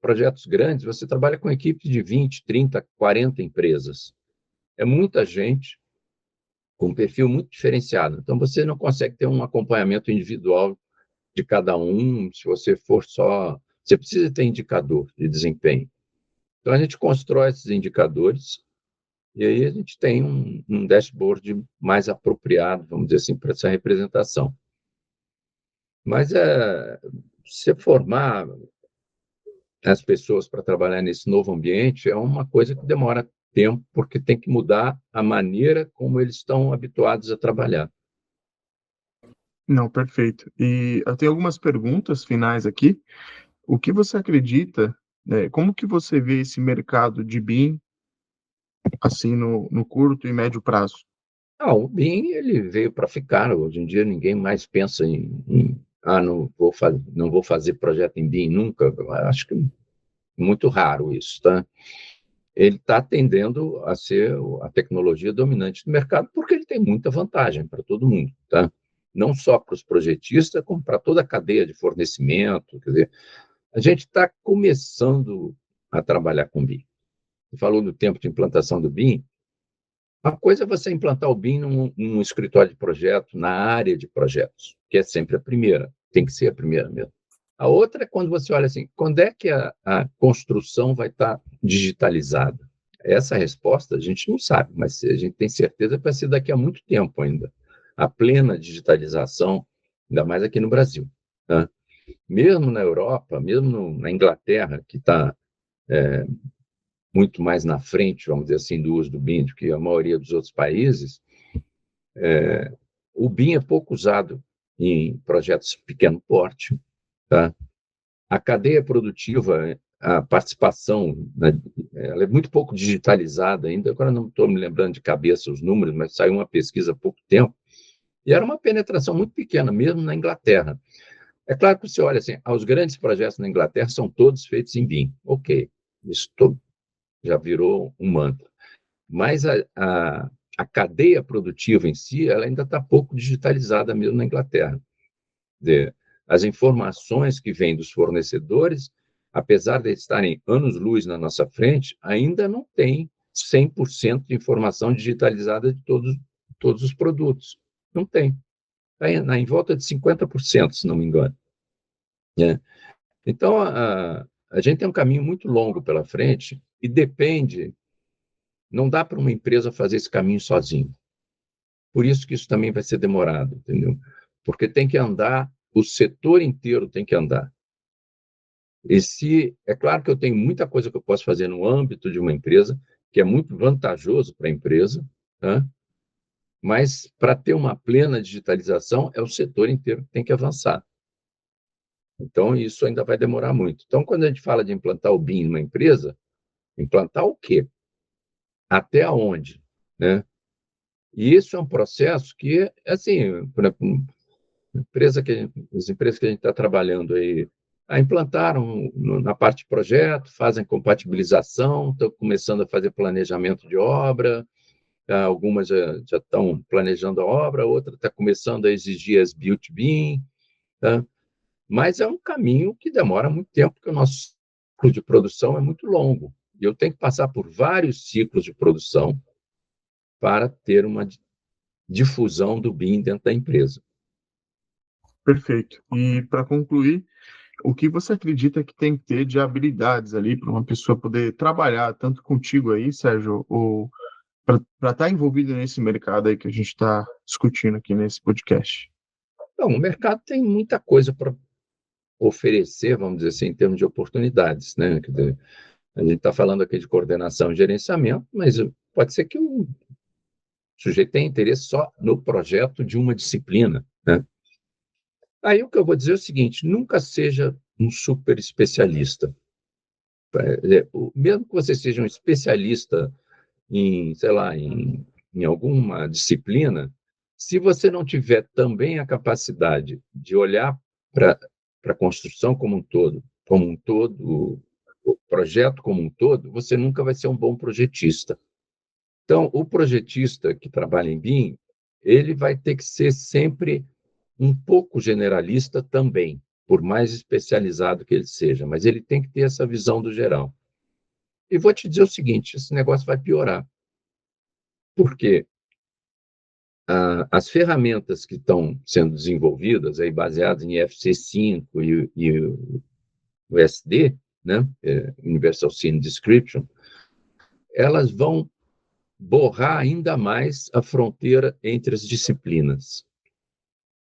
projetos grandes, você trabalha com equipes de 20, 30, 40 empresas. É muita gente com um perfil muito diferenciado. Então, você não consegue ter um acompanhamento individual de cada um, se você for só... Você precisa ter indicador de desempenho. Então, a gente constrói esses indicadores e aí a gente tem um dashboard mais apropriado, vamos dizer assim, para essa representação. Mas você formar as pessoas para trabalhar nesse novo ambiente é uma coisa que demora tempo, porque tem que mudar a maneira como eles estão habituados a trabalhar. Não, perfeito. E eu tenho algumas perguntas finais aqui. O que você acredita, como que você vê esse mercado de BIM, assim, no curto e médio prazo? O BIM ele veio para ficar. Hoje em dia ninguém mais pensa não vou fazer projeto em BIM nunca. Eu acho que é muito raro isso, tá? Ele está tendendo a ser a tecnologia dominante do mercado porque ele tem muita vantagem para todo mundo, tá? Não só para os projetistas, como para toda a cadeia de fornecimento. Quer dizer, a gente está começando a trabalhar com BIM. Você falou do tempo de implantação do BIM. Uma coisa é você implantar o BIM num escritório de projeto, na área de projetos, que é sempre a primeira, tem que ser a primeira mesmo. A outra é quando você olha assim, quando é que a construção vai estar digitalizada? Essa resposta a gente não sabe, mas a gente tem certeza que vai ser daqui a muito tempo ainda. A plena digitalização, ainda mais aqui no Brasil, tá? Mesmo na Europa, mesmo na Inglaterra, que está muito mais na frente, vamos dizer assim, do uso do BIM do que a maioria dos outros países, o BIM é pouco usado em projetos de pequeno porte, tá? A cadeia produtiva, a participação, né, ela é muito pouco digitalizada ainda. Agora não estou me lembrando de cabeça os números, mas saiu uma pesquisa há pouco tempo, e era uma penetração muito pequena, mesmo na Inglaterra. É claro que você olha assim, os grandes projetos na Inglaterra são todos feitos em BIM. Ok, isso já virou um mantra. Mas a cadeia produtiva em si, ela ainda está pouco digitalizada mesmo na Inglaterra. As informações que vêm dos fornecedores, apesar de estarem anos-luz na nossa frente, ainda não tem 100% de informação digitalizada de todos os produtos. Não tem. Está em volta de 50%, se não me engano. Né? Então, a gente tem um caminho muito longo pela frente e depende, não dá para uma empresa fazer esse caminho sozinho. Por isso que isso também vai ser demorado, entendeu? Porque tem que andar, o setor inteiro tem que andar. É claro que eu tenho muita coisa que eu posso fazer no âmbito de uma empresa, que é muito vantajoso para a empresa, tá? Mas para ter uma plena digitalização, é o setor inteiro que tem que avançar. Então, isso ainda vai demorar muito. Então, quando a gente fala de implantar o BIM numa empresa, implantar o quê? Até onde? Né? E isso é um processo que, assim, por exemplo, as empresas que a gente está trabalhando aí, implantaram na parte de projeto, fazem compatibilização, estão começando a fazer planejamento de obra, algumas já estão planejando a obra, outra está começando a exigir as built BIM, tá? Mas é um caminho que demora muito tempo, porque o nosso ciclo de produção é muito longo. E eu tenho que passar por vários ciclos de produção para ter uma difusão do BIM dentro da empresa. Perfeito. E para concluir, o que você acredita que tem que ter de habilidades ali para uma pessoa poder trabalhar tanto contigo aí, Sérgio, ou para estar envolvido nesse mercado aí que a gente está discutindo aqui nesse podcast? Então, o mercado tem muita coisa para oferecer, vamos dizer assim, em termos de oportunidades, né? Quer dizer, a gente está falando aqui de coordenação e gerenciamento, mas pode ser que o sujeito tenha interesse só no projeto de uma disciplina, né? Aí o que eu vou dizer é o seguinte: nunca seja um super especialista. Mesmo que você seja um especialista em, sei lá, em alguma disciplina, se você não tiver também a capacidade de olhar para a construção como um todo, o projeto como um todo, você nunca vai ser um bom projetista. Então, o projetista que trabalha em BIM, ele vai ter que ser sempre um pouco generalista também, por mais especializado que ele seja, mas ele tem que ter essa visão do geral. E vou te dizer o seguinte: esse negócio vai piorar. Por quê? As ferramentas que estão sendo desenvolvidas, aí, baseadas em FC5 e o SD, né, Universal Scene Description, elas vão borrar ainda mais a fronteira entre as disciplinas.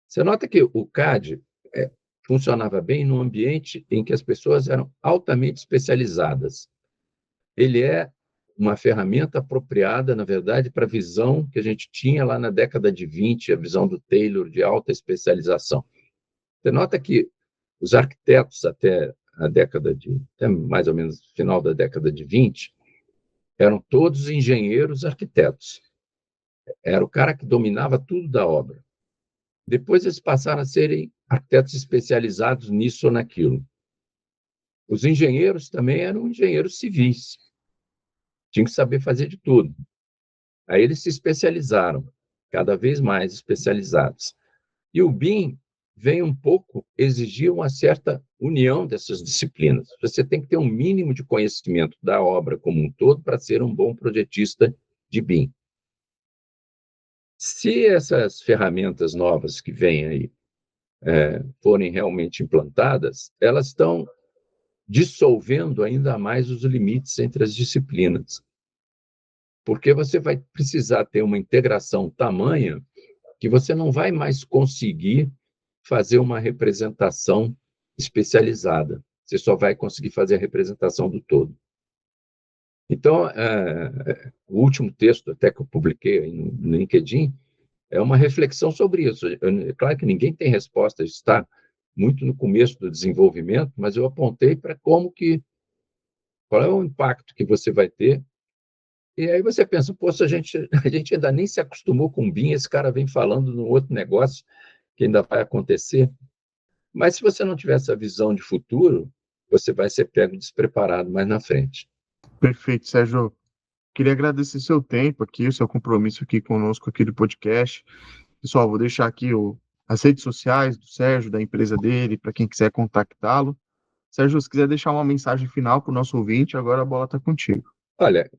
Você nota que o CAD funcionava bem num ambiente em que as pessoas eram altamente especializadas. Ele é uma ferramenta apropriada, na verdade, para a visão que a gente tinha lá na década de 20, a visão do Taylor de alta especialização. Você nota que os arquitetos até até mais ou menos final da década de 20, eram todos engenheiros arquitetos. Era o cara que dominava tudo da obra. Depois eles passaram a serem arquitetos especializados nisso ou naquilo. Os engenheiros também eram engenheiros civis. Tinham que saber fazer de tudo. Aí eles se especializaram, cada vez mais especializados. E o BIM vem um pouco exigir uma certa união dessas disciplinas. Você tem que ter um mínimo de conhecimento da obra como um todo para ser um bom projetista de BIM. Se essas ferramentas novas que vêm aí forem realmente implantadas, elas estão dissolvendo ainda mais os limites entre as disciplinas. Porque você vai precisar ter uma integração tamanha que você não vai mais conseguir fazer uma representação especializada. Você só vai conseguir fazer a representação do todo. Então, o último texto até que eu publiquei aí no LinkedIn é uma reflexão sobre isso. É claro que ninguém tem resposta, está muito no começo do desenvolvimento, mas eu apontei para qual é o impacto que você vai ter. E aí você pensa, poxa, a gente ainda nem se acostumou com o BIM, esse cara vem falando num outro negócio que ainda vai acontecer. Mas se você não tiver essa visão de futuro, você vai ser pego despreparado mais na frente. Perfeito, Sérgio. Queria agradecer seu tempo aqui, o seu compromisso aqui conosco aqui do podcast. Pessoal, vou deixar aqui as redes sociais do Sérgio, da empresa dele, para quem quiser contactá-lo. Sérgio, se quiser deixar uma mensagem final para o nosso ouvinte, agora a bola está contigo. Olha,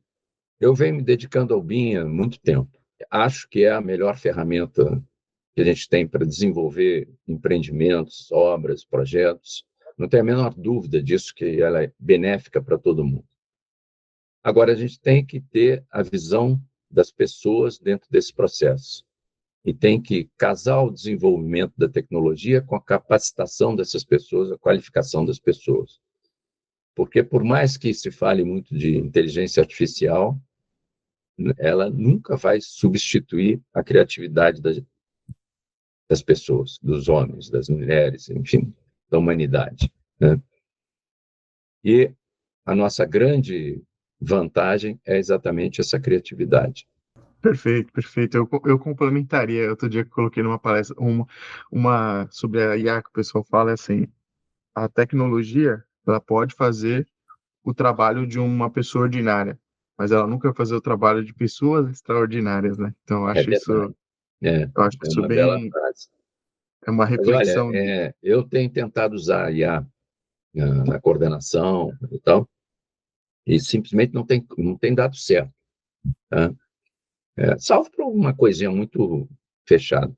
eu venho me dedicando ao BIM há muito tempo. Acho que é a melhor ferramenta que a gente tem para desenvolver empreendimentos, obras, projetos. Não tenho a menor dúvida disso, que ela é benéfica para todo mundo. Agora, a gente tem que ter a visão das pessoas dentro desse processo. E tem que casar o desenvolvimento da tecnologia com a capacitação dessas pessoas, a qualificação das pessoas. Porque, por mais que se fale muito de inteligência artificial, ela nunca vai substituir a criatividade das pessoas, dos homens, das mulheres, enfim, da humanidade, né? E a nossa grande vantagem é exatamente essa criatividade. Perfeito, perfeito. Eu complementaria. Outro dia que eu coloquei numa palestra uma sobre a IA que o pessoal fala é assim: a tecnologia ela pode fazer o trabalho de uma pessoa ordinária, mas ela nunca vai fazer o trabalho de pessoas extraordinárias, né? Então É verdade. eu acho É isso uma bela bem frase. é uma Mas, olha, reflexão. eu tenho tentado usar a IA na coordenação e tal, e simplesmente não tem dado certo, tá? Salvo por uma coisinha muito fechada.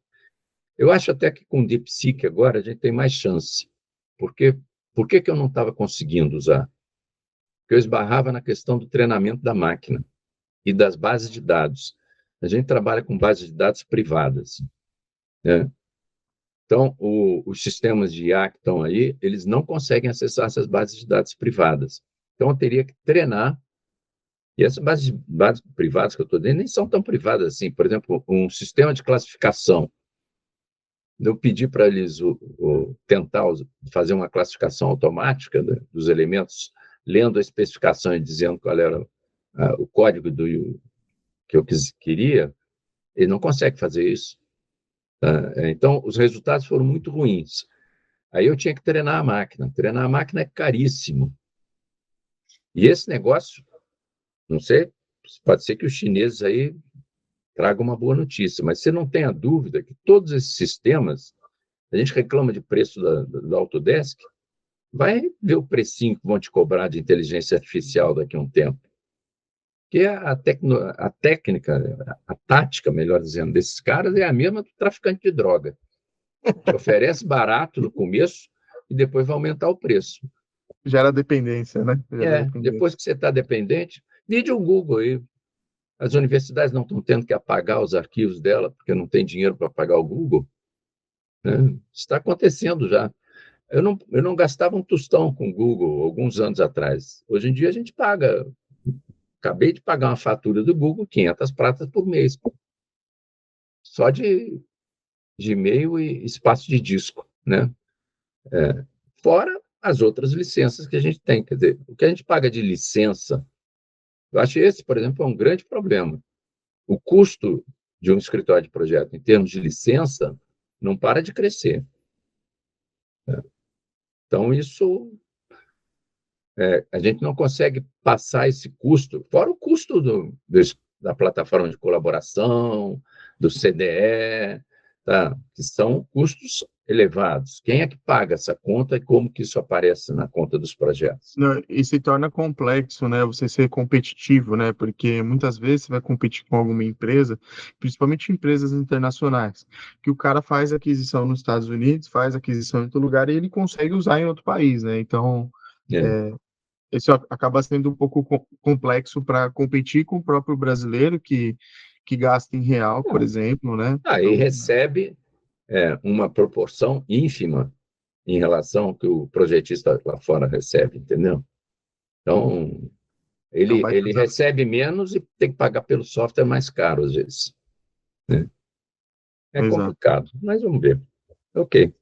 Eu acho até que com o DeepSeek agora a gente tem mais chance. Porque, por que eu não estava conseguindo usar? Porque eu esbarrava na questão do treinamento da máquina e das bases de dados. A gente trabalha com bases de dados privadas, né? Então, os sistemas de IA que estão aí, eles não conseguem acessar essas bases de dados privadas. Então, eu teria que treinar. E essas bases privadas que eu estou dizendo nem são tão privadas assim. Por exemplo, um sistema de classificação. Eu pedi para eles tentar fazer uma classificação automática, né, dos elementos, lendo a especificação e dizendo qual era o código que eu queria, ele não consegue fazer isso. Tá? Então, os resultados foram muito ruins. Aí eu tinha que treinar a máquina. Treinar a máquina é caríssimo. E esse negócio, não sei, pode ser que os chineses aí tragam uma boa notícia, mas você não tenha dúvida que todos esses sistemas, a gente reclama de preço da Autodesk, vai ver o precinho que vão te cobrar de inteligência artificial daqui a um tempo. Porque a técnica, a tática, melhor dizendo, desses caras é a mesma do traficante de droga. Te oferece barato no começo e depois vai aumentar o preço. Gera dependência, né? Gera dependência. Depois que você está dependente, vide o Google aí. As universidades não estão tendo que apagar os arquivos dela porque não tem dinheiro para pagar o Google, né? Está acontecendo já. Eu não gastava um tostão com o Google alguns anos atrás. Hoje em dia a gente paga acabei de pagar uma fatura do Google, 500 pratas por mês, só de e-mail e espaço de disco, né? Fora as outras licenças que a gente tem. Quer dizer, o que a gente paga de licença, eu acho que esse, por exemplo, é um grande problema. O custo de um escritório de projeto, em termos de licença, não para de crescer. Então, isso, a gente não consegue passar esse custo, fora o custo da plataforma de colaboração, do CDE, tá? Que são custos elevados. Quem é que paga essa conta e como que isso aparece na conta dos projetos? Não, e se torna complexo, né, você ser competitivo, né, porque muitas vezes você vai competir com alguma empresa, principalmente empresas internacionais, que o cara faz aquisição nos Estados Unidos, faz aquisição em outro lugar e ele consegue usar em outro país, né, então É. isso acaba sendo um pouco complexo para competir com o próprio brasileiro que gasta em real, por exemplo, né, Aí então, recebe uma proporção ínfima em relação ao que o projetista lá fora recebe, entendeu? Então, é um ele, baita ele desafio. recebe menos e tem que pagar pelo software mais caro, às vezes, né? É Exato. complicado, mas vamos ver. Ok.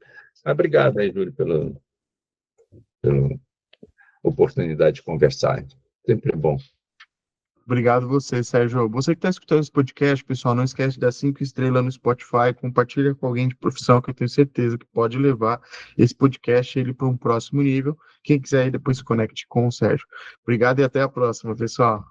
Obrigado aí, Júlio, pela oportunidade de conversar. Sempre bom. Obrigado você, Sérgio. Você que está escutando esse podcast, pessoal, não esquece de dar 5 estrelas no Spotify, compartilha com alguém de profissão que eu tenho certeza que pode levar esse podcast ele para um próximo nível. Quem quiser aí depois se conecte com o Sérgio. Obrigado e até a próxima, pessoal.